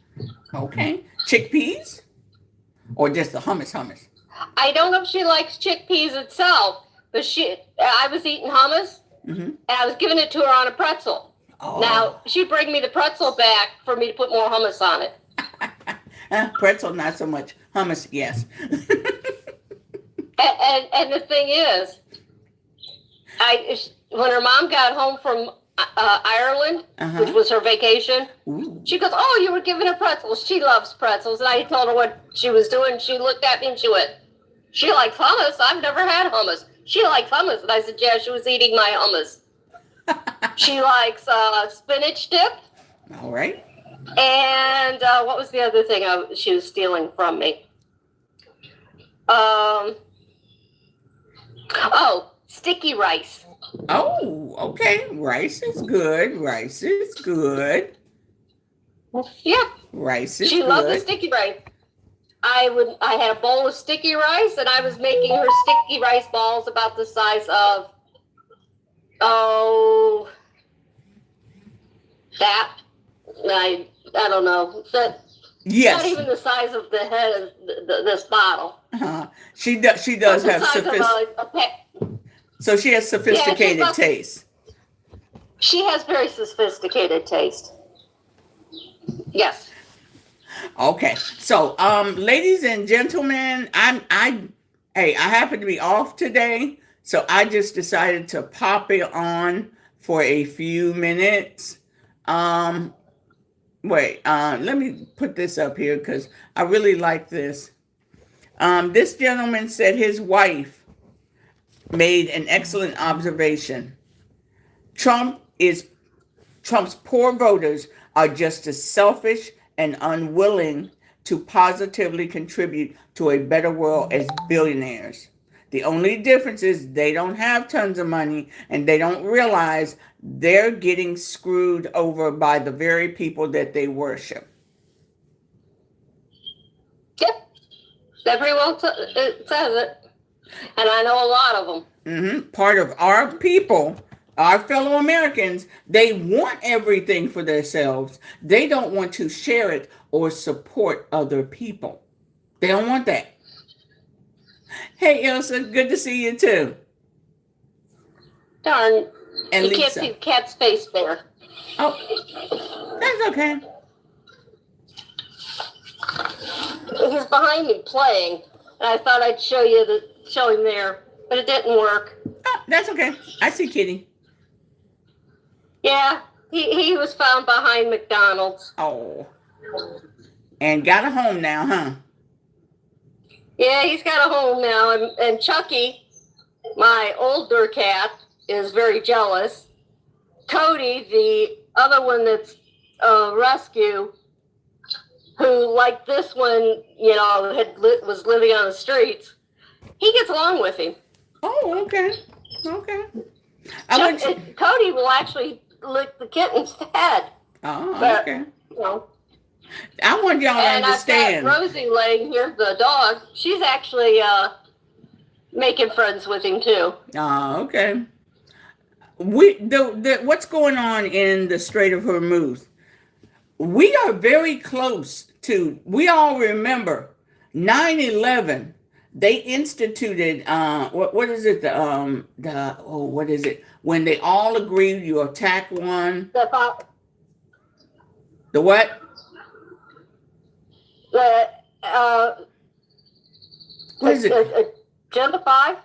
[SPEAKER 1] okay. Chickpeas, or just the hummus?
[SPEAKER 4] I don't know if she likes chickpeas itself, but I was eating hummus, and I was giving it to her on a pretzel.
[SPEAKER 1] Oh.
[SPEAKER 4] Now, she'd bring me the pretzel back for me to put more hummus on it.
[SPEAKER 1] Pretzel, not so much. Hummus, yes.
[SPEAKER 4] and the thing is, when her mom got home from Ireland, which was her vacation, she goes, oh, you were giving her pretzels. She loves pretzels. And I told her what she was doing. She looked at me and she went, she likes hummus. I've never had hummus. She likes hummus. And I said, yeah, she was eating my hummus. She likes spinach dip.
[SPEAKER 1] All right.
[SPEAKER 4] And what was the other thing she was stealing from me? Sticky rice.
[SPEAKER 1] Oh, okay. Rice is good.
[SPEAKER 4] Yeah.
[SPEAKER 1] Rice is
[SPEAKER 4] good. She loved the sticky rice. I had a bowl of sticky rice, and I was making her sticky rice balls about the size of that. I don't know.
[SPEAKER 1] Yes.
[SPEAKER 4] Not even the size of the head of this bottle.
[SPEAKER 1] She does have so she has sophisticated taste.
[SPEAKER 4] She has very sophisticated taste. Yes.
[SPEAKER 1] Okay. So, ladies and gentlemen, I happen to be off today, so I just decided to pop it on for a few minutes. Let me put this up here because I really like this. This gentleman said his wife made an excellent observation. Trump's poor voters are just as selfish and unwilling to positively contribute to a better world as billionaires. The only difference is they don't have tons of money and they don't realize they're getting screwed over by the very people that they worship.
[SPEAKER 4] Yep. That pretty well it says it. And I know a lot of them.
[SPEAKER 1] Part of our people, our fellow Americans, they want everything for themselves. They don't want to share it or support other people. They don't want that. Hey, Elsa, good to see you too.
[SPEAKER 4] Darn,
[SPEAKER 1] And
[SPEAKER 4] you can't
[SPEAKER 1] Lisa.
[SPEAKER 4] see the cat's face there.
[SPEAKER 1] Oh, that's okay.
[SPEAKER 4] He's behind me playing, and I thought I'd show him there, but it didn't work.
[SPEAKER 1] Oh, that's okay. I see Kitty.
[SPEAKER 4] Yeah, he was found behind McDonald's.
[SPEAKER 1] Oh. And got a home now, huh?
[SPEAKER 4] Yeah, he's got a home now, and Chucky, my older cat, is very jealous. Cody, the other one that's rescue, who, like this one, was living on the streets, he gets along with him.
[SPEAKER 1] Oh, okay. Okay.
[SPEAKER 4] Cody will actually lick the kitten's head.
[SPEAKER 1] Oh,
[SPEAKER 4] But,
[SPEAKER 1] okay.
[SPEAKER 4] You
[SPEAKER 1] I want y'all to
[SPEAKER 4] and
[SPEAKER 1] understand.
[SPEAKER 4] I've got Rosie laying here, the dog. She's actually making friends with him too.
[SPEAKER 1] Oh, okay. What's going on in the Strait of Hormuz? We are very close to. We all remember 9/11. They instituted what is it? What is it? When they all agreed you attack one. The what? What is it?
[SPEAKER 4] Agenda 5?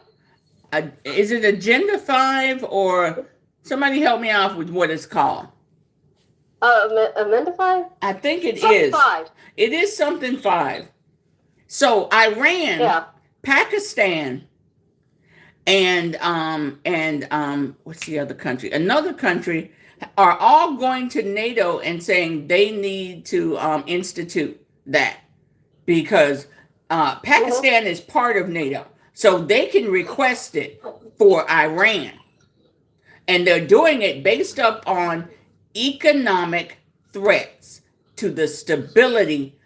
[SPEAKER 1] Is it Agenda 5 or somebody help me out with what it's called?
[SPEAKER 4] Amenda 5?
[SPEAKER 1] I think it
[SPEAKER 4] Something
[SPEAKER 1] is.
[SPEAKER 4] 5.
[SPEAKER 1] It is something 5. So Iran,
[SPEAKER 4] Yeah.
[SPEAKER 1] Pakistan, and what's the other country? Another country are all going to NATO and saying they need to institute that because Pakistan is part of NATO, so they can request it for Iran, and they're doing it based up on economic threats to the stability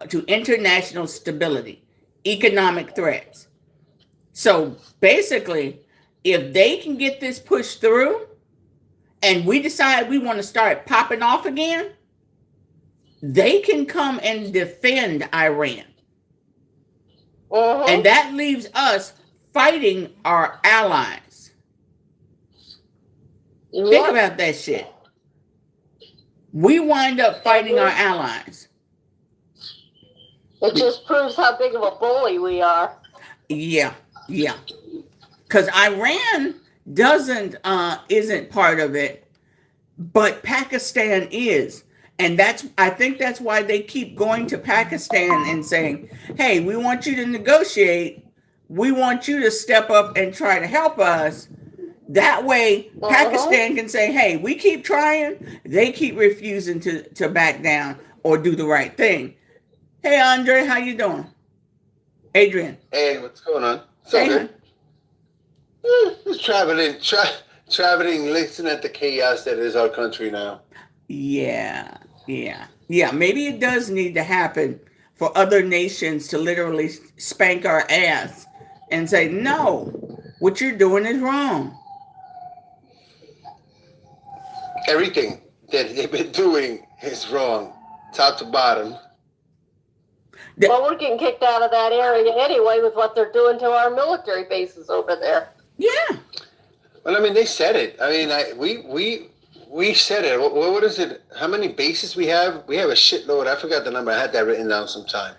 [SPEAKER 1] to international stability, economic threats. So basically, if they can get this pushed through and we decide we want to start popping off again, they can come and defend Iran. And that leaves us fighting our allies. Think about that shit. We wind up fighting our allies.
[SPEAKER 4] It just proves how big of a bully we are.
[SPEAKER 1] Yeah. Because Iran isn't part of it, but Pakistan is. And I think that's why they keep going to Pakistan and saying, hey, we want you to negotiate. We want you to step up and try to help us. That way, Pakistan can say, hey, we keep trying. They keep refusing to back down or do the right thing. Hey, Andre, how you doing? Adrian.
[SPEAKER 5] Hey, what's going on?
[SPEAKER 1] Hey,
[SPEAKER 5] Okay. Just traveling, listening at the chaos that is our country now.
[SPEAKER 1] Yeah. Maybe it does need to happen for other nations to literally spank our ass and say, no, what you're doing is wrong.
[SPEAKER 5] Everything that they've been doing is wrong, top to bottom.
[SPEAKER 4] Well, we're getting kicked out of that area anyway with what they're doing to our military bases over there.
[SPEAKER 1] Yeah.
[SPEAKER 5] Well, I mean, they said it. I mean, we said it. What is it? How many bases we have? We have a shitload. I forgot the number. I had that written down sometime.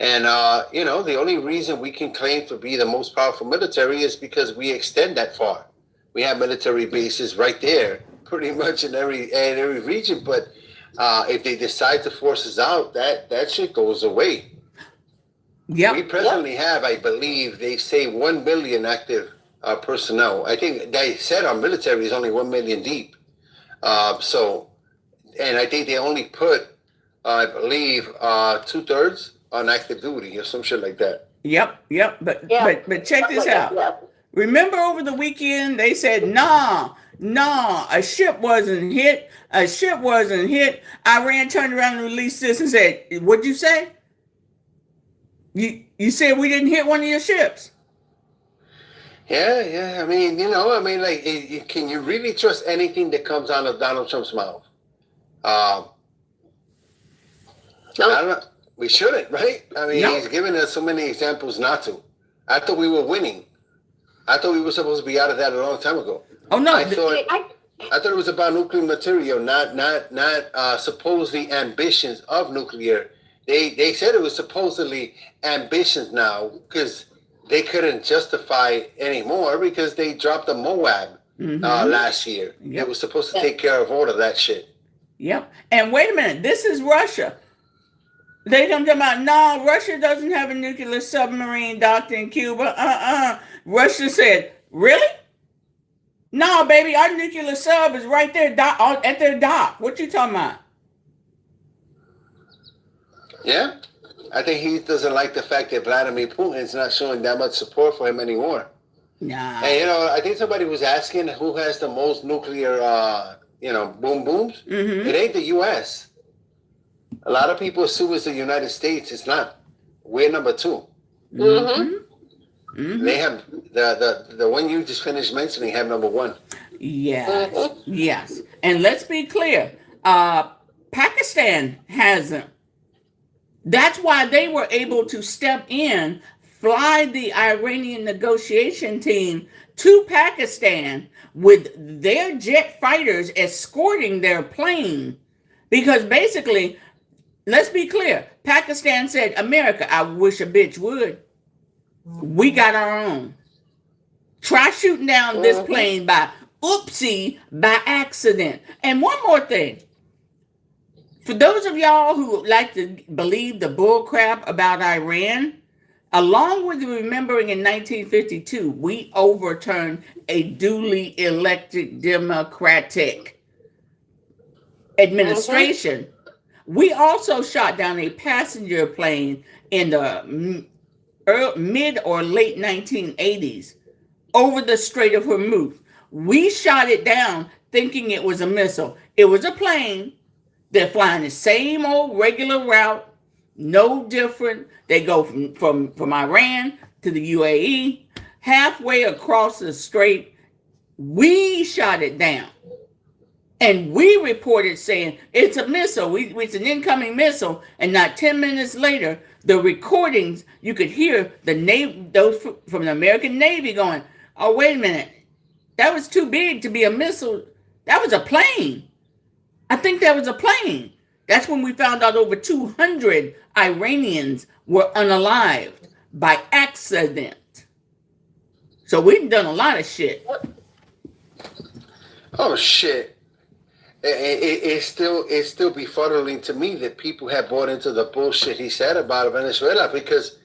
[SPEAKER 5] And, the only reason we can claim to be the most powerful military is because we extend that far. We have military bases right there, pretty much in every region. But if they decide to force us out, that shit goes away.
[SPEAKER 1] Yeah.
[SPEAKER 5] We presently have, I believe, they say 1 million active personnel. I think they said our military is only 1 million deep. And I think they only put, I believe, 2/3 on active duty or some shit like that.
[SPEAKER 1] Yep. But check this out.
[SPEAKER 4] Yeah.
[SPEAKER 1] Remember over the weekend, they said, nah, a ship wasn't hit. Iran turned around and released this and said, what'd you say? You said we didn't hit one of your ships.
[SPEAKER 5] Yeah. I mean, like, can you really trust anything that comes out of Donald Trump's mouth? I don't know. We shouldn't, right? I mean, he's given us so many examples not to. I thought we were winning. I thought we were supposed to be out of that a long time ago.
[SPEAKER 1] Oh no!
[SPEAKER 5] I thought it was about nuclear material, not supposedly ambitions of nuclear. They said it was supposedly ambitions now because they couldn't justify anymore because they dropped the Moab last year. It was supposed to take care of all of that shit.
[SPEAKER 1] Yep. And wait a minute, this is Russia. They come about, no, Russia doesn't have a nuclear submarine docked in Cuba. Russia said, really? No, baby, our nuclear sub is right there at their dock. What you talking about?
[SPEAKER 5] Yeah. I think he doesn't like the fact that Vladimir Putin's not showing that much support for him anymore.
[SPEAKER 1] Nah.
[SPEAKER 5] And, I think somebody was asking who has the most nuclear, boom booms. Mm-hmm. It ain't the U.S. A lot of people assume it's the United States. It's not. We're number 2.
[SPEAKER 4] Mm-hmm.
[SPEAKER 1] Mm-hmm.
[SPEAKER 5] They have the one you just finished mentioning have number 1.
[SPEAKER 1] Yes. Yes. And let's be clear. Pakistan has them. That's why they were able to step in, fly the Iranian negotiation team to Pakistan with their jet fighters escorting their plane. Because basically, let's be clear, Pakistan said, America, I wish a bitch would. We got our own. Try shooting down this plane by accident. And one more thing. For those of y'all who like to believe the bull crap about Iran, along with remembering in 1952, we overturned a duly elected Democratic administration. We also shot down a passenger plane in the mid or late 1980s over the Strait of Hormuz. We shot it down thinking it was a missile. It was a plane. They're flying the same old regular route, no different. They go from Iran to the UAE, halfway across the strait. We shot it down. And we reported saying it's a missile. It's an incoming missile. And not 10 minutes later, the recordings, you could hear the Navy, those from the American Navy going, oh, wait a minute. That was too big to be a missile. That was a plane. I think that was a plane. That's when we found out over 200 Iranians were unalived by accident. So we've done a lot of shit.
[SPEAKER 5] Oh, shit. It's still befuddling to me that people have bought into the bullshit he said about Venezuela because,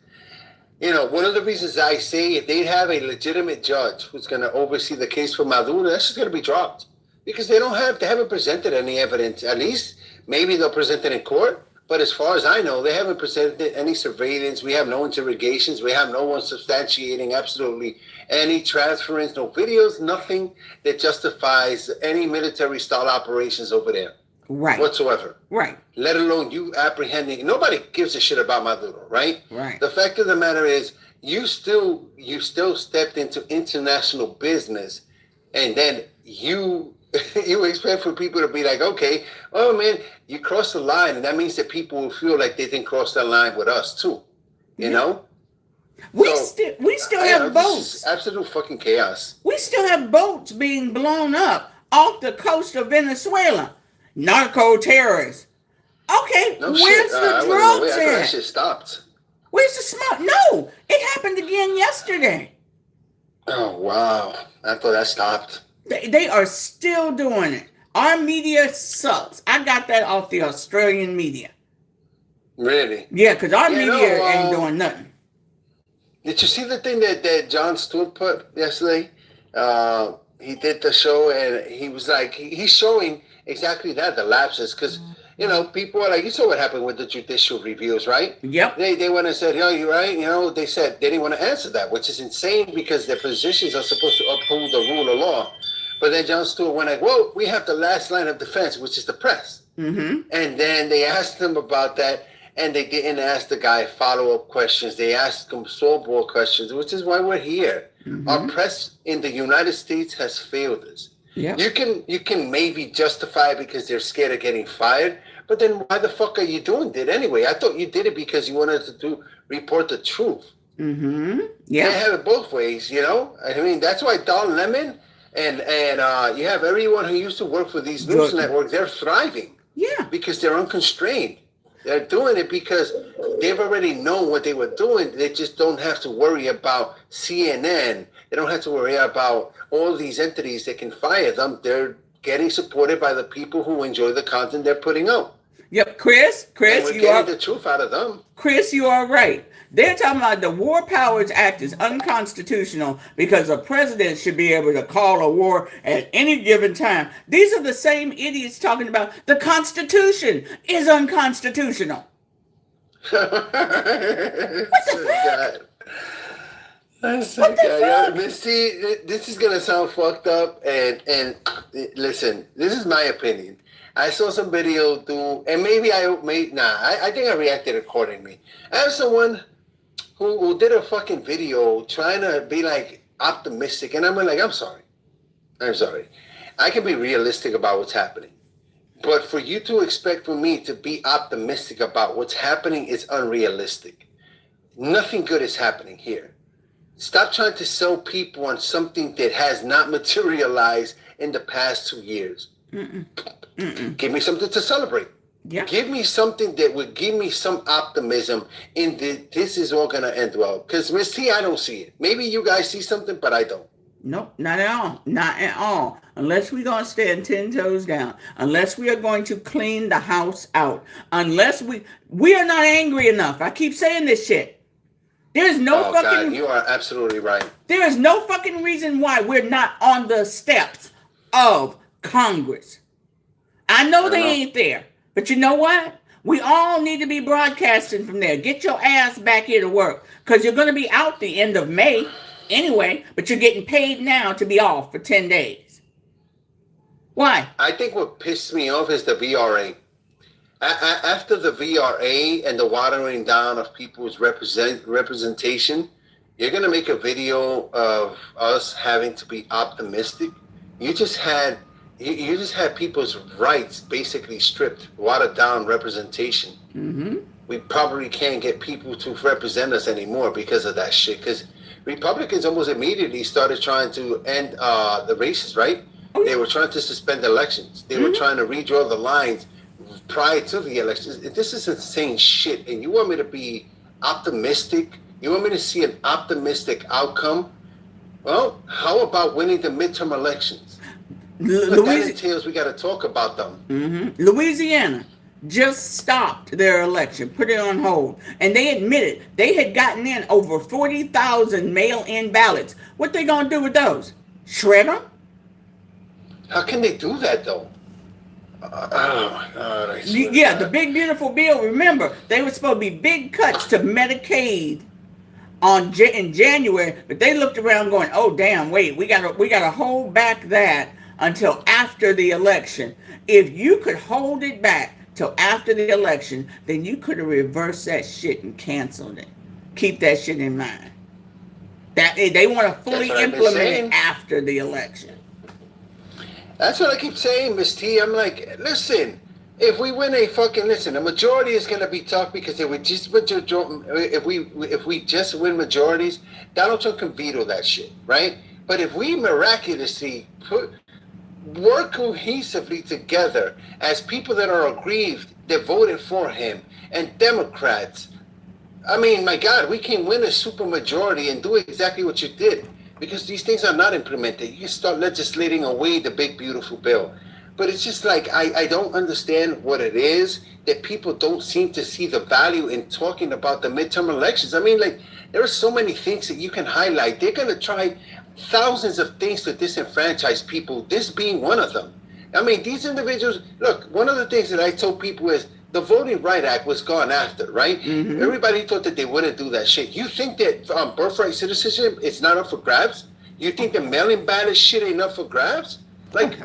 [SPEAKER 5] one of the reasons I say if they have a legitimate judge who's going to oversee the case for Maduro, that's just going to be dropped. Because they haven't presented any evidence. At least maybe they'll present it in court. But as far as I know, they haven't presented any surveillance. We have no interrogations. We have no one substantiating absolutely any transference, no videos, nothing that justifies any military style operations over there.
[SPEAKER 1] Right.
[SPEAKER 5] Whatsoever.
[SPEAKER 1] Right.
[SPEAKER 5] Let alone you apprehending. Nobody gives a shit about Maduro, right?
[SPEAKER 1] Right.
[SPEAKER 5] The fact of the matter is you still stepped into international business and then you expect for people to be like, okay, oh man, you crossed the line, and that means that people will feel like they didn't cross the line with us too. You know?
[SPEAKER 1] We still have boats.
[SPEAKER 5] Absolute fucking chaos.
[SPEAKER 1] We still have boats being blown up off the coast of Venezuela. Narco terrorists. Okay, where's the drugs at?
[SPEAKER 5] That shit stopped.
[SPEAKER 1] Where's the smoke? No, it happened again yesterday.
[SPEAKER 5] Oh wow! I thought that stopped.
[SPEAKER 1] They are still doing it. Our media sucks. I got that off the Australian media.
[SPEAKER 5] Really?
[SPEAKER 1] Yeah, because our media ain't doing nothing.
[SPEAKER 5] Did you see the thing that Jon Stewart put yesterday? He did the show and he was like, he's showing exactly that, the lapses. Because, people are like, you saw what happened with the judicial reviews, right?
[SPEAKER 1] Yep.
[SPEAKER 5] They went and said, oh, you're right. They said they didn't want to answer that, which is insane because their positions are supposed to uphold the rule of law. But then Jon Stewart went like, well, we have the last line of defense, which is the press. Mm-hmm. And then they asked him about that. and they didn't ask the guy follow-up questions. They asked him softball questions, which is why we're here. Our press in the United States has failed us.
[SPEAKER 1] Yeah.
[SPEAKER 5] You can maybe justify it because they're scared of getting fired, but then why the fuck are you doing it anyway? I thought you did it because you wanted to report the truth.
[SPEAKER 1] Mm-hmm.
[SPEAKER 5] They
[SPEAKER 1] Yeah.
[SPEAKER 5] have it both ways, you know. I mean, that's why Don Lemon and you have everyone who used to work for these news networks. They're thriving.
[SPEAKER 1] Yeah.
[SPEAKER 5] Because they're unconstrained. They're doing it because they've already known what they were doing. They just don't have to worry about CNN. They don't have to worry about all these entities that can fire them. They're getting supported by the people who enjoy the content they're putting out.
[SPEAKER 1] Yep, Chris,
[SPEAKER 5] And we're
[SPEAKER 1] you
[SPEAKER 5] getting
[SPEAKER 1] are
[SPEAKER 5] the truth out of them.
[SPEAKER 1] Chris, you are right. They're talking about the War Powers Act is unconstitutional because a president should be able to call a war at any given time. These are the same idiots talking about the Constitution is unconstitutional.
[SPEAKER 5] What the fuck? See, this is gonna sound fucked up, and listen, this is my opinion. I saw some video and maybe I think I reacted accordingly. I have someone who did a fucking video trying to be like optimistic, and I'm like, I'm sorry. I can be realistic about what's happening, but for you to expect for me to be optimistic about what's happening is unrealistic. Nothing good is happening here. Stop trying to sell people on something that has not materialized in the past 2 years. Give me something to celebrate.
[SPEAKER 1] Yeah.
[SPEAKER 5] Give me something that would give me some optimism in this is all going to end well. Because, Miss T, I don't see it. Maybe you guys see something, but I don't.
[SPEAKER 1] Nope, not at all. Not at all. Unless we're going to stand 10 toes down. Unless we are going to clean the house out. Unless we are not angry enough. I keep saying this shit. There's no fucking...
[SPEAKER 5] God, you are absolutely right.
[SPEAKER 1] There is no fucking reason why we're not on the steps of Congress. I know they ain't there. But you know what? We all need to be broadcasting from there. Get your ass back here to work. Because you're going to be out the end of May anyway. But you're getting paid now to be off for 10 days. Why?
[SPEAKER 5] I think what pissed me off is the VRA. After the VRA and the watering down of people's representation, you're going to make a video of us having to be optimistic. You just had people's rights basically stripped, watered down representation. Mm-hmm. We probably can't get people to represent us anymore because of that shit. Because Republicans almost immediately started trying to end the races, right? Oh, yeah. They were trying to suspend elections. They were trying to redraw the lines prior to the elections. This is insane shit. And you want me to be optimistic? You want me to see an optimistic outcome? Well, how about winning the midterm elections? But that entails we got to talk about them.
[SPEAKER 1] Mm-hmm. Louisiana just stopped their election, put it on hold, and they admitted they had gotten in over 40,000 mail-in ballots. What they gonna do with those? Shred them?
[SPEAKER 5] How can they do that though? Oh my God!
[SPEAKER 1] Yeah, the big beautiful bill. Remember, they were supposed to be big cuts to Medicaid in January, but they looked around going, "Oh damn! Wait, we gotta hold back that." Until after the election. If you could hold it back till after the election, then you could have reversed that shit and canceled it. Keep that shit in mind. That they want to fully implement it after the election.
[SPEAKER 5] That's what I keep saying, Miss T. I'm like, listen, if we win a majority is going to be tough because if we just win majorities, Donald Trump can veto that shit, right? But if we miraculously work cohesively together as people that are aggrieved that voted for him and Democrats, I mean, my God, we can win a supermajority and do exactly what you did because these things are not implemented. You can start legislating away the big, beautiful bill. But it's just like, I don't understand what it is that people don't seem to see the value in talking about the midterm elections. I mean, like, there are so many things that you can highlight. They're going to try thousands of things to disenfranchise people, this being one of them. I mean, these individuals, look, one of the things that I told people is the Voting Rights Act was gone after, right? Mm-hmm. Everybody thought that they wouldn't do that shit. You think that birthright citizenship is not up for grabs? You think the mail-in ballot shit ain't up for grabs? Like,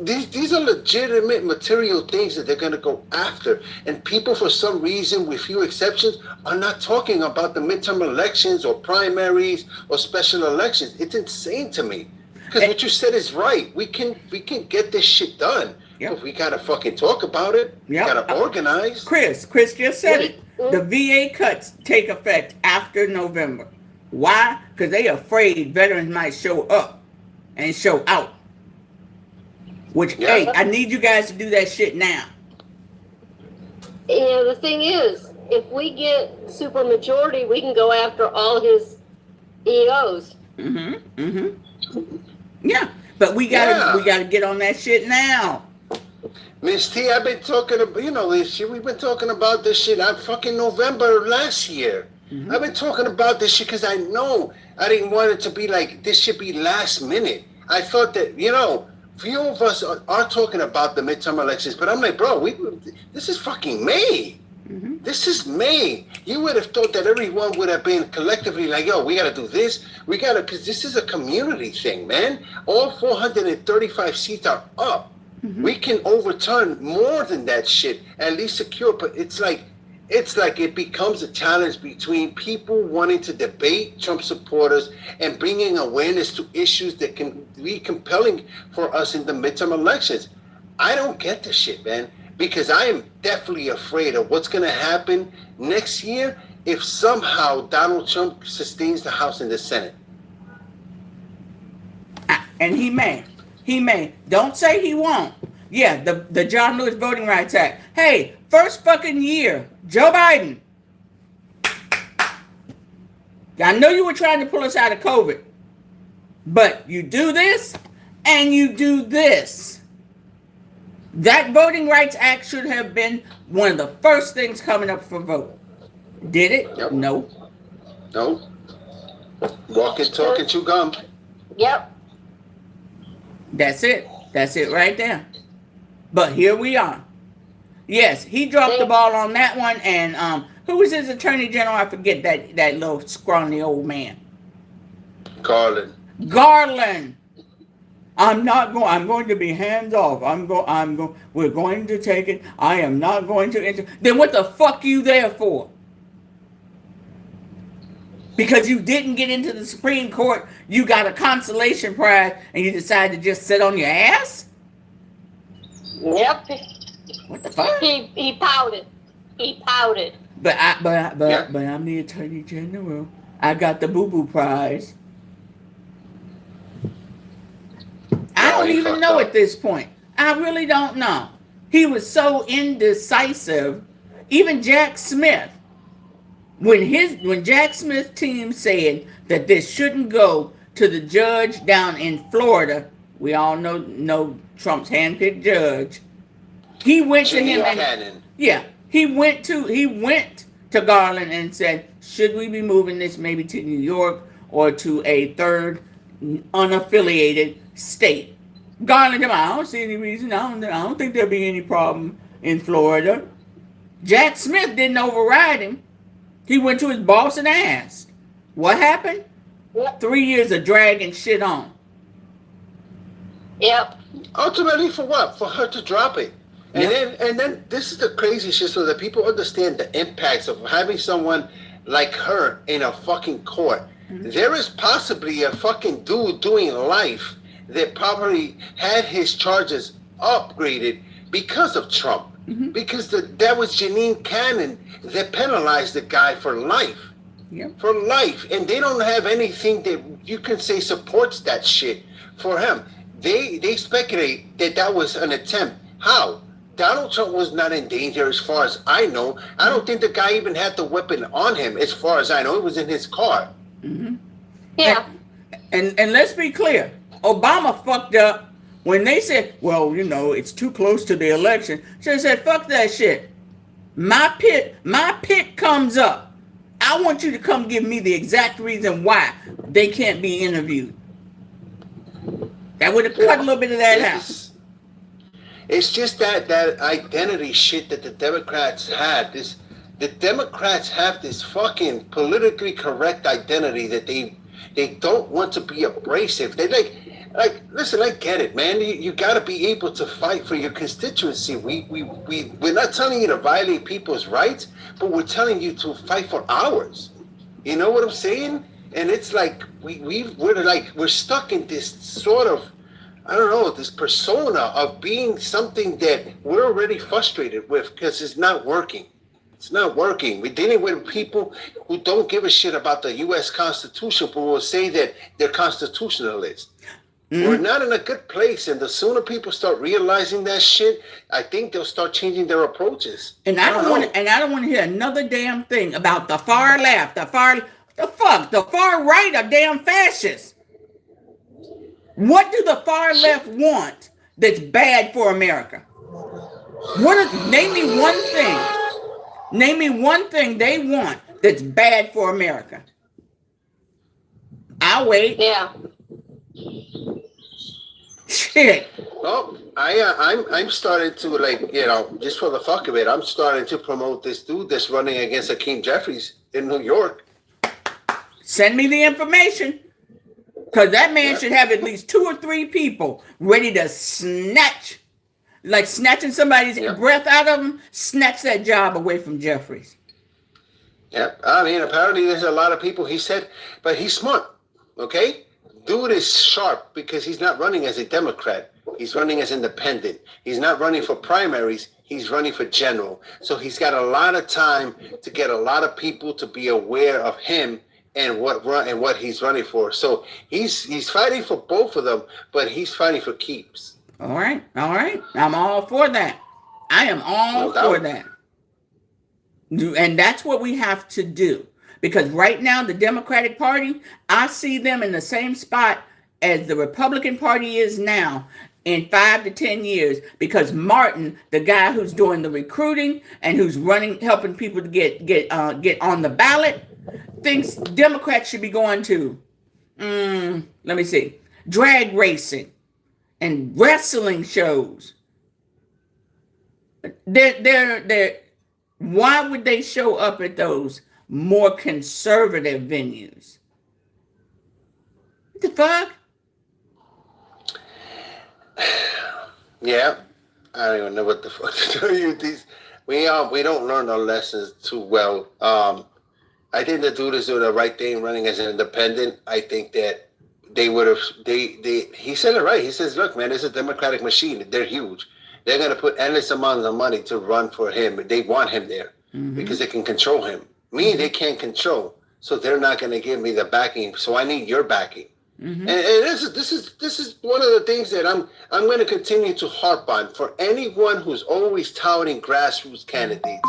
[SPEAKER 5] these are legitimate material things that they're going to go after. And people, for some reason, with few exceptions, are not talking about the midterm elections or primaries or special elections. It's insane to me. Because what you said is right. We can get this shit done.
[SPEAKER 1] Yep.
[SPEAKER 5] But we got to fucking talk about it. We
[SPEAKER 1] Yep.
[SPEAKER 5] got to organize.
[SPEAKER 1] Chris just said it. The VA cuts take effect after November. Why? Because they afraid veterans might show up and show out. Which, hey, I need you guys to do that shit now.
[SPEAKER 4] Yeah, the thing is, if we get supermajority, we can go after all his EOs.
[SPEAKER 1] Yeah, but we gotta get on that shit now.
[SPEAKER 5] Miss T, I've been talking about, this shit. We've been talking about this shit on fucking November last year. I've been talking about this shit because I know I didn't want it to be like, this should be last minute. I thought that, few of us are talking about the midterm elections, but I'm like, bro, this is fucking May. This is May. You would have thought that everyone would have been collectively like, yo, we got to do this. We got to, because this is a community thing, man. All 435 seats are up. We can overturn more than that shit, at least secure. But it's like it becomes a challenge between people wanting to debate Trump supporters and bringing awareness to issues that can be compelling for us in the midterm elections. I don't get this shit, man, because I am definitely afraid of what's going to happen next year if somehow Donald Trump sustains the House and the Senate.
[SPEAKER 1] And he may. Don't say he won't. Yeah, the John Lewis Voting Rights Act. Hey, first fucking year, Joe Biden. I know you were trying to pull us out of COVID, but you do this and you do this. That Voting Rights Act should have been one of the first things coming up for vote. Did it?
[SPEAKER 5] Yep.
[SPEAKER 1] No.
[SPEAKER 5] Walking, talking, chew gum.
[SPEAKER 4] Yep.
[SPEAKER 1] That's it right there. But here we are. Yes, he dropped the ball on that one. And who was his attorney general? I forget that little scrawny old man.
[SPEAKER 5] Garland.
[SPEAKER 1] I'm going to be hands off. We're going to take it. I am not going to enter. Then what the fuck you there for? Because you didn't get into the Supreme Court, you got a consolation prize, and you decided to just sit on your ass?
[SPEAKER 4] Yep.
[SPEAKER 1] What the fuck?
[SPEAKER 4] He pouted.
[SPEAKER 1] But I'm the Attorney General. I got the boo-boo prize. I don't even know at this point. I really don't know. He was so indecisive. Even Jack Smith, when Jack Smith's team said that this shouldn't go to the judge down in Florida, we all know Trump's handpicked judge. He went to him and he went to Garland and said, should we be moving this maybe to New York or to a third unaffiliated state? Garland, I don't see any reason. I don't think there'll be any problem in Florida. Jack Smith didn't override him. He went to his boss and asked. What happened?
[SPEAKER 4] Yep.
[SPEAKER 1] 3 years of dragging shit on.
[SPEAKER 4] Yep.
[SPEAKER 5] Ultimately, for what? For her to drop it. And then this is the crazy shit, so that people understand the impacts of having someone like her in a fucking court. There is possibly a fucking dude doing life that probably had his charges upgraded because of Trump. Because that was Janine Cannon that penalized the guy for life.
[SPEAKER 1] Yep.
[SPEAKER 5] For life. And they don't have anything that you can say supports that shit for him. They speculate that was an attempt. How? Donald Trump was not in danger as far as I know. I don't think the guy even had the weapon on him as far as I know. It was in his car.
[SPEAKER 4] Yeah.
[SPEAKER 1] And let's be clear. Obama fucked up when they said, well, it's too close to the election. She said, fuck that shit. My pit comes up. I want you to come give me the exact reason why they can't be interviewed. That would have cut a little bit of that out.
[SPEAKER 5] It's just that identity shit that the Democrats had. The Democrats have this fucking politically correct identity that they don't want to be abrasive. They like, like, listen, I get it, man. You got to be able to fight for your constituency. We're not telling you to violate people's rights, but we're telling you to fight for ours. You know what I'm saying? And it's like we're stuck in this sort of, I don't know, this persona of being something that we're already frustrated with because it's not working. It's not working. We're dealing with people who don't give a shit about the U.S. Constitution, but will say that they're constitutionalists. We're not in a good place, and the sooner people start realizing that shit, I think they'll start changing their approaches.
[SPEAKER 1] And I don't want to hear another damn thing about the far left, the far right are damn fascists. What do the far left want that's bad for America? Name me one thing. Name me one thing they want that's bad for America. I'll wait.
[SPEAKER 4] Yeah.
[SPEAKER 1] Shit.
[SPEAKER 5] Well, I'm starting to, like, you know, just for the fuck of it, I'm starting to promote this dude that's running against Hakeem Jeffries in New York.
[SPEAKER 1] Send me the information. Because that man should have at least 2 or 3 people ready to snatch, like snatching somebody's breath out of them, snatch that job away from Jeffries.
[SPEAKER 5] Yeah, I mean, apparently there's a lot of people, he said, but he's smart, okay? Dude is sharp because he's not running as a Democrat. He's running as independent. He's not running for primaries. He's running for general. So he's got a lot of time to get a lot of people to be aware of him and what he's running for. So he's fighting for both of them, but he's fighting for keeps.
[SPEAKER 1] All right. I'm all for that. I am all for that. And that's what we have to do. Because right now, the Democratic Party, I see them in the same spot as the Republican Party is now in 5 to 10 years. Because Martin, the guy who's doing the recruiting and who's helping people to get on the ballot, thinks Democrats should be going to, let me see, drag racing and wrestling shows. Why would they show up at those more conservative venues? What the fuck?
[SPEAKER 5] Yeah, I don't even know what the fuck to tell you. We don't learn our lessons too well. I think the dude is doing the right thing, running as an independent. I think that they would have. He said it right. He says, "Look, man, it's a Democratic machine. They're huge. They're going to put endless amounts of money to run for him. They want him there because they can control him. Me, they can't control, so they're not going to give me the backing. So I need your backing." And this is one of the things that I'm going to continue to harp on for anyone who's always touting grassroots candidates.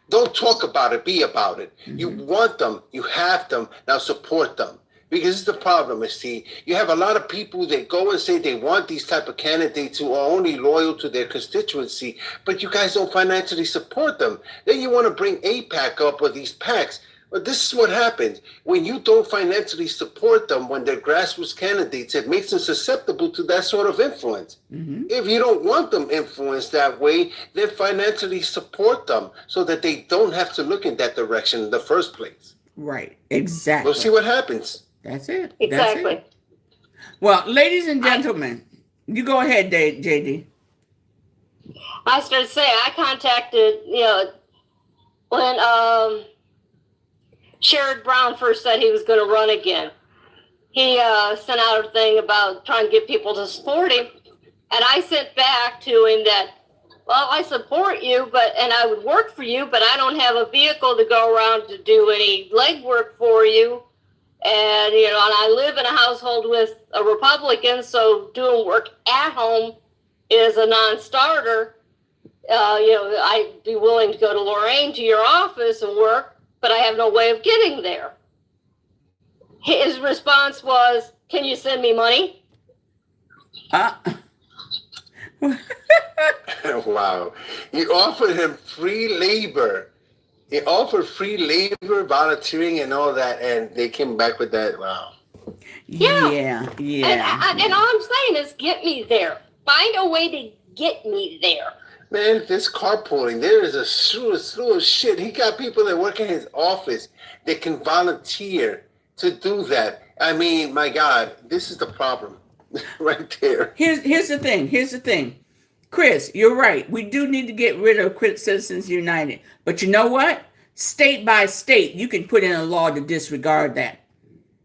[SPEAKER 5] Don't talk about it, be about it. You want them, you have them, now support them. Because this is the problem, see, you have a lot of people that go and say they want these type of candidates who are only loyal to their constituency, but you guys don't financially support them. Then you want to bring AIPAC up or these PACs. But this is what happens. When you don't financially support them, when they're grassroots candidates, it makes them susceptible to that sort of influence. If you don't want them influenced that way, then financially support them so that they don't have to look in that direction in the first place.
[SPEAKER 1] Right, exactly.
[SPEAKER 5] We'll see what happens.
[SPEAKER 1] That's it.
[SPEAKER 4] Exactly.
[SPEAKER 1] That's it. Well, ladies and gentlemen, you go ahead, JD.
[SPEAKER 4] I was going to say, I contacted, when Teresa Brown first said he was going to run again. He sent out a thing about trying to get people to support him. And I sent back to him that, well, I support you, and I would work for you, but I don't have a vehicle to go around to do any legwork for you. And, and I live in a household with a Republican, so doing work at home is a non-starter. I'd be willing to go to Lorraine to your office and work, but I have no way of getting there. His response was, can you send me money?
[SPEAKER 5] Wow. You offered him free labor. He offered free labor, volunteering, and all that, and they came back with that. Wow.
[SPEAKER 1] Yeah.
[SPEAKER 4] And all I'm saying is get me there. Find a way to get me there.
[SPEAKER 5] Man, this carpooling, there is a slew of shit. He got people that work in his office that can volunteer to do that. I mean, my God, this is the problem. right there.
[SPEAKER 1] Here's the thing. Chris, you're right. We do need to get rid of Citizens United. But you know what? State by state, you can put in a law to disregard that.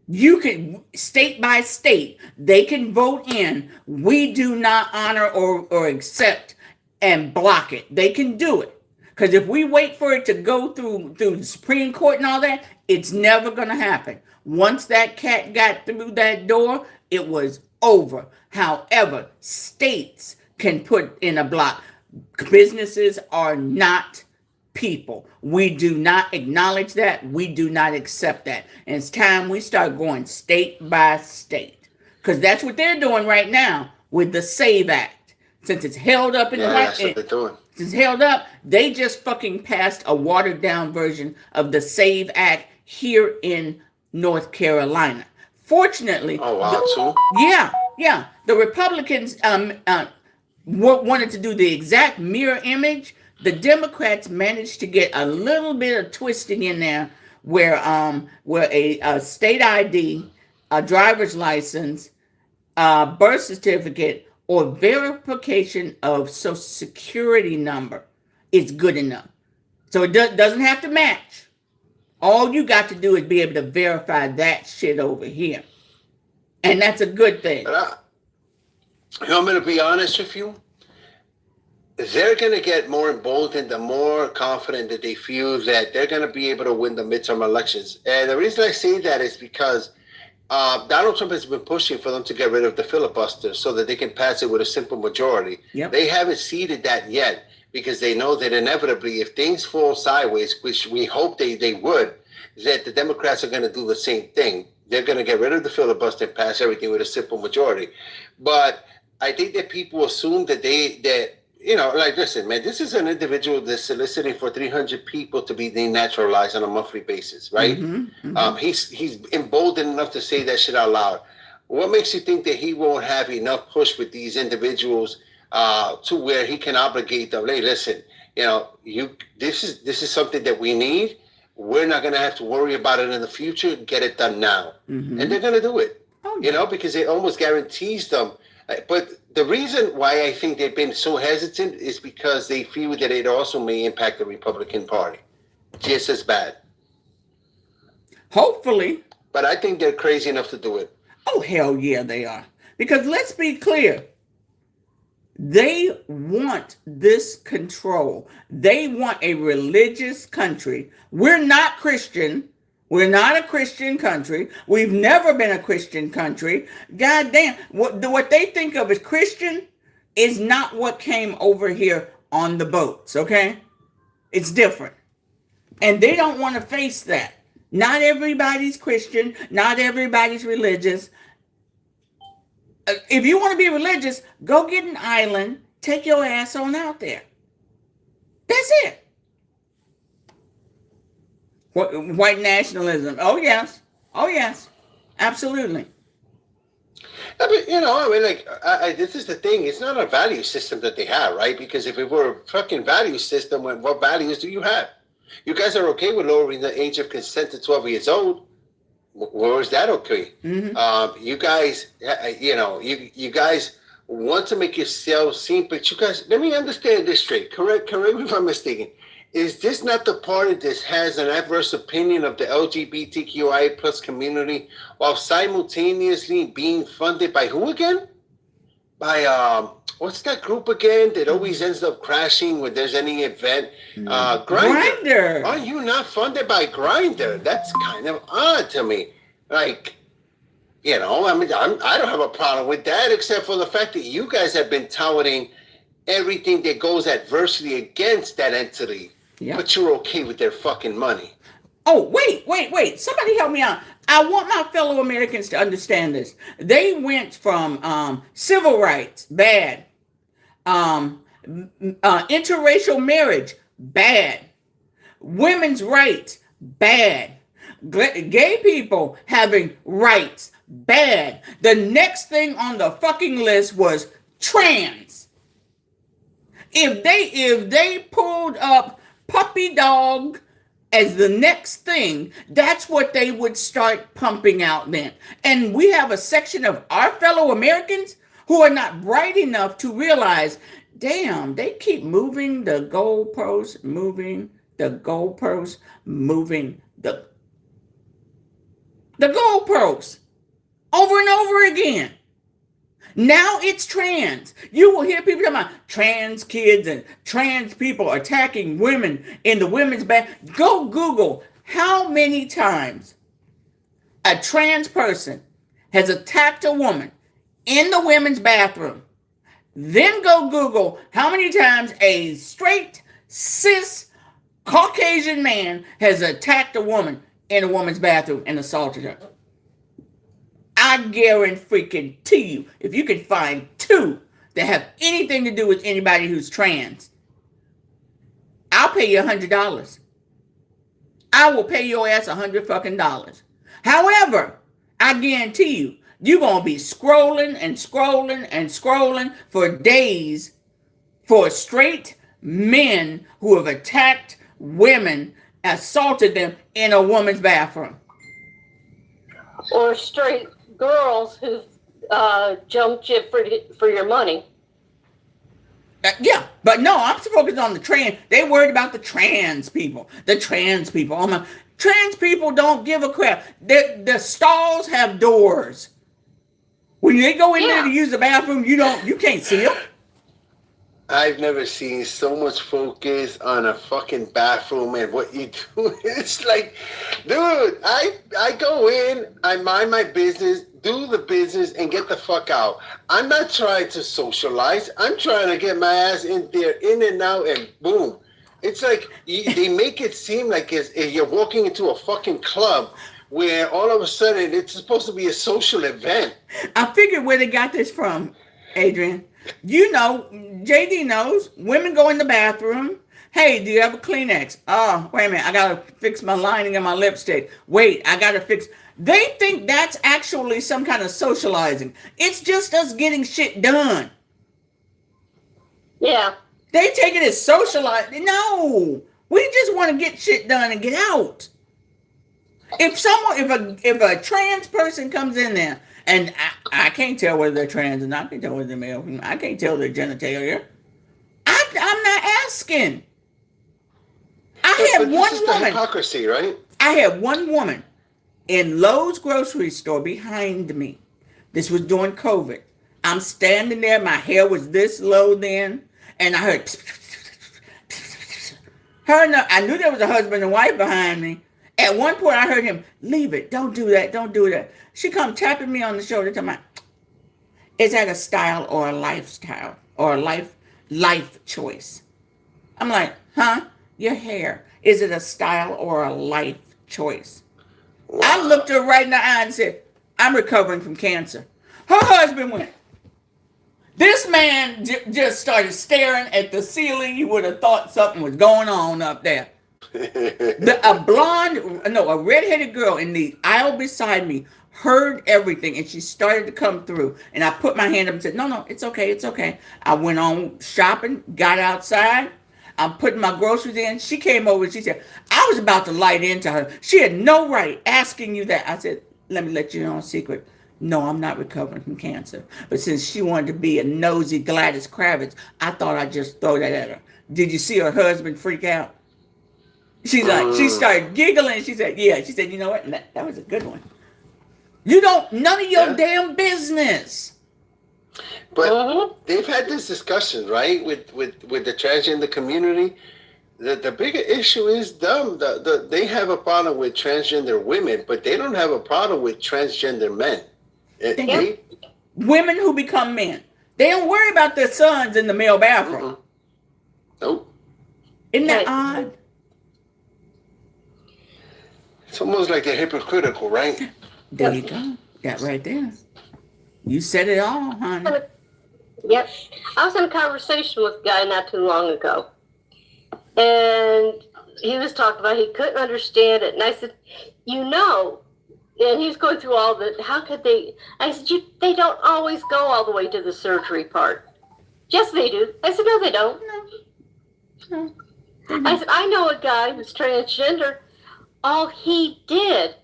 [SPEAKER 1] You can, state by state, they can vote in, we do not honor or accept, and block it. They can do it. Because if we wait for it to go through the Supreme Court and all that, it's never going to happen. Once that cat got through that door, it was over. However, states can put in a block. Businesses are not people. We do not acknowledge that. We do not accept that. And it's time we start going state by state. Because that's what they're doing right now with the SAVE Act. Since it's held up in the
[SPEAKER 5] That's what they're doing.
[SPEAKER 1] Since it's held up, they just fucking passed a watered down version of the SAVE Act here in North Carolina. Fortunately,
[SPEAKER 5] oh wow, too.
[SPEAKER 1] Yeah. The Republicans wanted to do the exact mirror image. The Democrats managed to get a little bit of twisting in there, where a state ID, a driver's license, birth certificate, or verification of Social Security number is good enough. So it doesn't have to match. All you got to do is be able to verify that shit over here. And that's a good thing.
[SPEAKER 5] I'm going to be honest with you. They're going to get more emboldened, the more confident that they feel that they're going to be able to win the midterm elections. And the reason I say that is because Donald Trump has been pushing for them to get rid of the filibuster so that they can pass it with a simple majority.
[SPEAKER 1] Yep.
[SPEAKER 5] They haven't ceded that yet because they know that inevitably, if things fall sideways, which we hope they would, that the Democrats are going to do the same thing. They're going to get rid of the filibuster and pass everything with a simple majority. But I think that people assume that like, listen, man, this is an individual that's soliciting for 300 people to be denaturalized on a monthly basis, right? He's emboldened enough to say that shit out loud. What makes you think that he won't have enough push with these individuals to where he can obligate them? Hey, listen, this is something that we need. We're not going to have to worry about it in the future. Get it done now. And they're going to do it, because it almost guarantees them. But the reason why I think they've been so hesitant is because they feel that it also may impact the Republican Party just as bad.
[SPEAKER 1] Hopefully.
[SPEAKER 5] But I think they're crazy enough to do it.
[SPEAKER 1] Oh, hell yeah, they are. Because let's be clear. They want this control. They want a religious country. We're not Christian. We're not a Christian country. We've never been a Christian country. God damn. What they think of as Christian is not what came over here on the boats, okay? It's different. And they don't want to face that. Not everybody's Christian. Not everybody's religious. If you want to be religious, go get an island. Take your ass on out there. That's it. White nationalism. Oh, yes. Absolutely.
[SPEAKER 5] I mean, this is the thing. It's not a value system that they have, right? Because if it were a fucking value system, what values do you have? You guys are okay with lowering the age of consent to 12 years old. Where is that okay? You guys, you guys want to make yourselves seem, but you guys, let me understand this straight. Correct me if I'm mistaken. Is this not the party that has an adverse opinion of the LGBTQI plus community while simultaneously being funded by who again? By what's that group again that always ends up crashing when there's any event? Grindr. Are you not funded by Grindr? That's kind of odd to me. Like, I don't have a problem with that except for the fact that you guys have been touting everything that goes adversely against that entity. Yep. But you're okay with their fucking money.
[SPEAKER 1] Oh, wait. Somebody help me out. I want my fellow Americans to understand this. They went from civil rights, bad. Interracial marriage, bad. Women's rights, bad. Gay people having rights, bad. The next thing on the fucking list was trans. If they pulled up puppy dog as the next thing, that's what they would start pumping out then. And we have a section of our fellow Americans who are not bright enough to realize, damn, they keep moving the goalposts, moving the goalposts, moving the goalposts over and over again. Now it's trans. You will hear people talking about trans kids and trans people attacking women in the women's bath. Go Google how many times a trans person has attacked a woman in the women's bathroom. Then go Google how many times a straight, cis, Caucasian man has attacked a woman in a woman's bathroom and assaulted her. I guarantee you, if you can find 2 that have anything to do with anybody who's trans, I'll pay you $100. I will pay your ass $100. However, I guarantee you, you're going to be scrolling and scrolling and scrolling for days for straight men who have attacked women, assaulted them in a woman's bathroom.
[SPEAKER 4] Or straight girls who jumped you for your money.
[SPEAKER 1] Yeah, but no, I'm focused on the trans. They worried about the trans people. The trans people. Oh my, trans people don't give a crap. The stalls have doors. When they go in there to use the bathroom, you can't see them.
[SPEAKER 5] I've never seen so much focus on a fucking bathroom and what you do. It's like, dude, I go in, I mind my business, do the business, and get the fuck out. I'm not trying to socialize. I'm trying to get my ass in there, in and out, and boom. It's like they make it seem like you're walking into a fucking club where all of a sudden it's supposed to be a social event.
[SPEAKER 1] I figured where they got this from, Adrian. You know, JD knows, women go in the bathroom. Hey, do you have a Kleenex? Oh, wait a minute. I got to fix my lining of my lipstick. Wait, I got to fix. They think that's actually some kind of socializing. It's just us getting shit done.
[SPEAKER 4] Yeah.
[SPEAKER 1] They take it as socializing. No, we just want to get shit done and get out. If a trans person comes in there, and I can't tell whether they're trans or not, I can't tell whether they're male, I can't tell their genitalia. I'm not asking. I had one woman.
[SPEAKER 5] Hypocrisy, right?
[SPEAKER 1] I had one woman in Lowe's grocery store behind me. This was during COVID. I'm standing there. My hair was this low then, and I heard her. And I knew there was a husband and wife behind me. At one point, I heard him, leave it. Don't do that. Don't do that. She come tapping me on the shoulder, talking about, is that a style or a lifestyle or a life choice? I'm like, huh? Your hair. Is it a style or a life choice? Wow. I looked her right in the eye and said, I'm recovering from cancer. Her husband went. This man just started staring at the ceiling. You would have thought something was going on up there. A redheaded girl in the aisle beside me heard everything, and she started to come through. And I put my hand up and said, no, it's okay, it's okay. I went on shopping, got outside. I'm putting my groceries in. She came over and she said, I was about to light into her. She had no right asking you that. I said, let me let you know a secret. No, I'm not recovering from cancer. But since she wanted to be a nosy Gladys Kravitz, I thought I'd just throw that at her. Did you see her husband freak out? She's like, she started giggling. She said, yeah. She said, you know what? That was a good one. None of your damn business.
[SPEAKER 5] But they've had this discussion, right, with the transgender community. The bigger issue is them. They have a problem with transgender women, but they don't have a problem with transgender men.
[SPEAKER 1] Women who become men. They don't worry about their sons in the male bathroom.
[SPEAKER 5] Nope.
[SPEAKER 1] Isn't that odd?
[SPEAKER 5] It's almost like they're hypocritical, right?
[SPEAKER 1] There you go. That right there. You said it all, honey.
[SPEAKER 4] Yep. I was in a conversation with a guy not too long ago. And he was talking about he couldn't understand it. And I said, and he was going through all the, how could they? I said, they don't always go all the way to the surgery part. Yes, they do. I said, no, they don't.
[SPEAKER 1] No.
[SPEAKER 4] I know a guy who's transgender. All he did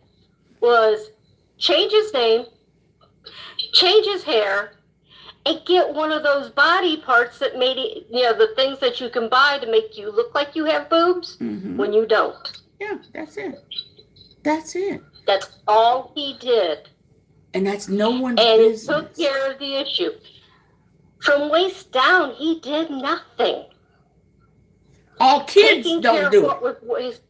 [SPEAKER 4] was change his name, change his hair, and get one of those body parts that made it, the things that you can buy to make you look like you have boobs when you don't.
[SPEAKER 1] Yeah, that's it. That's it.
[SPEAKER 4] That's all he did.
[SPEAKER 1] And that's no one's
[SPEAKER 4] And
[SPEAKER 1] business.
[SPEAKER 4] he took care of the issue. From waist down, he did nothing.
[SPEAKER 1] All kids
[SPEAKER 4] Taking
[SPEAKER 1] don't
[SPEAKER 4] care
[SPEAKER 1] do
[SPEAKER 4] of what
[SPEAKER 1] it.
[SPEAKER 4] was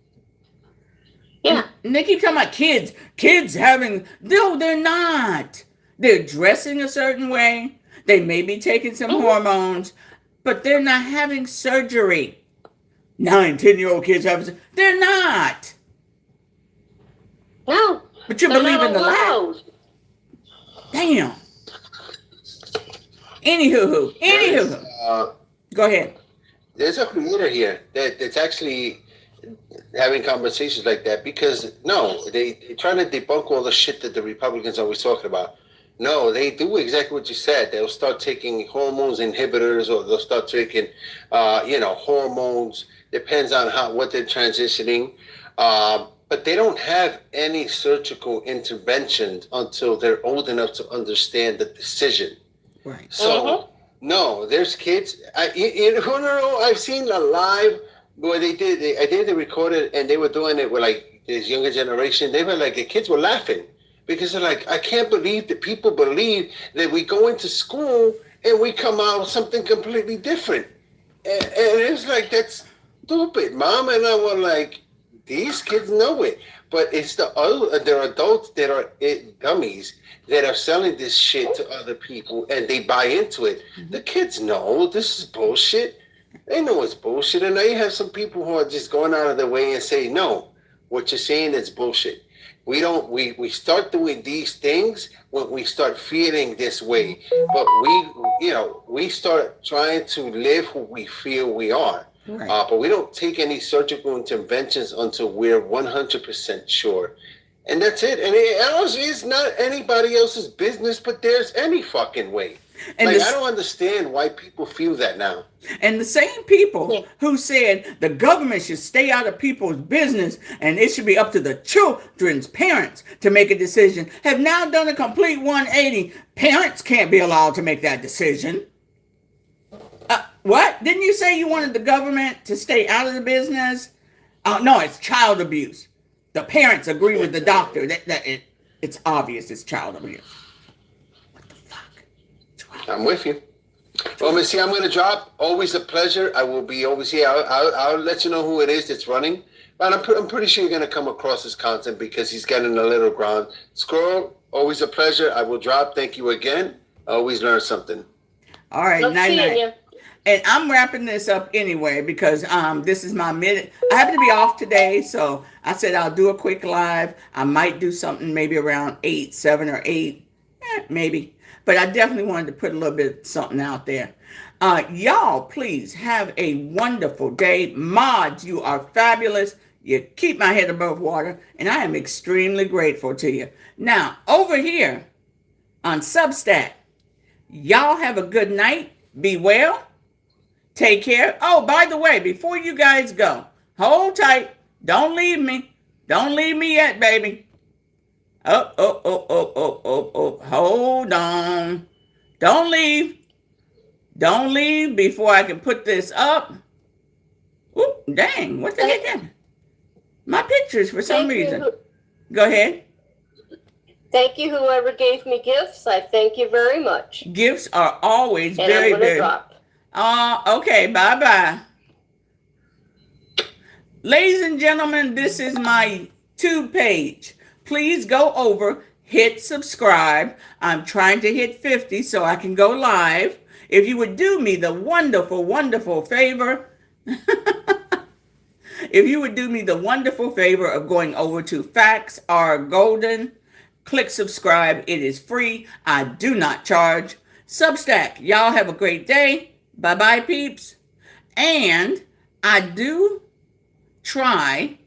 [SPEAKER 4] yeah.
[SPEAKER 1] And they keep talking about kids. Kids having, no, they're not. They're dressing a certain way. They may be taking some hormones, but they're not having surgery. 9, 10-year-old kids having, they're not.
[SPEAKER 4] No.
[SPEAKER 1] But you believe in the lie. Damn. Anywho. Go ahead.
[SPEAKER 5] There's a creator here that's actually having conversations like that because they're trying to debunk all the shit that the Republicans are always talking about. No, they do exactly what you said. They'll start taking hormones inhibitors, or they'll start taking, hormones. Depends on what they're transitioning. But they don't have any surgical interventions until they're old enough to understand the decision.
[SPEAKER 1] Right.
[SPEAKER 5] So, no, there's kids. I've seen a live where they recorded and they were doing it with like this younger generation. They were like, the kids were laughing because they're like, I can't believe that people believe that we go into school and we come out with something completely different. And it's like, that's stupid, Mom. And I was like, these kids know it. But it's they're adults that are dummies that are selling this shit to other people and they buy into it. The kids know this is bullshit. They know it's bullshit. And now you have some people who are just going out of their way and say, no, what you're saying is bullshit. We start doing these things when we start feeling this way. But we start trying to live who we feel we are. Right. But we don't take any surgical interventions until we're 100% sure. And that's it. And it's not anybody else's business, but there's any fucking way. And I don't understand why people feel that now.
[SPEAKER 1] And the same people who said the government should stay out of people's business and it should be up to the children's parents to make a decision have now done a complete 180. Parents can't be allowed to make that decision. What? Didn't you say you wanted the government to stay out of the business? No, it's child abuse. The parents agree with the doctor that it's obvious it's child abuse. What the fuck?
[SPEAKER 5] I'm with you. Well, Missy, I'm going to drop. Always a pleasure. I will be always here. I'll let you know who it is that's running. But I'm pretty sure you're going to come across his content because he's getting a little ground. Squirrel, always a pleasure. I will drop. Thank you again. I always learn something.
[SPEAKER 1] All right. Night. And I'm wrapping this up anyway because this is my minute. I happen to be off today, so I said I'll do a quick live. I might do something maybe around 7 or 8, maybe. But I definitely wanted to put a little bit of something out there. Y'all, please have a wonderful day. Mods, you are fabulous. You keep my head above water, and I am extremely grateful to you. Now, over here on Substack, y'all have a good night. Be well. Take care. Oh, by the way, before you guys go, hold tight. Don't leave me. Don't leave me yet, baby. Oh. Hold on. Don't leave. Don't leave before I can put this up. Oop, dang. What the heck happened? My pictures for some reason. Go ahead.
[SPEAKER 4] Thank you, whoever gave me gifts. I thank you very much.
[SPEAKER 1] Gifts are always very, very...
[SPEAKER 4] Drop.
[SPEAKER 1] Okay, bye-bye. Ladies and gentlemen, this is my tube page. Please go over, hit subscribe. I'm trying to hit 50 so I can go live. If you would do me the wonderful, wonderful favor, if you would do me the wonderful favor of going over to Facts Are Golden, click subscribe. It is free. I do not charge. Substack, y'all have a great day. Bye-bye, peeps. And I do try,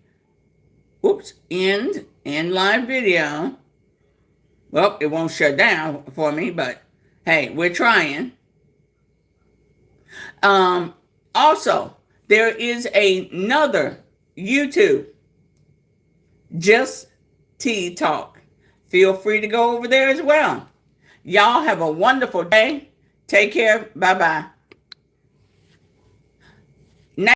[SPEAKER 1] end live video. Well, it won't shut down for me, but hey, we're trying. Also, there is another YouTube, Just Tea Talk. Feel free to go over there as well. Y'all have a wonderful day. Take care. Bye-bye.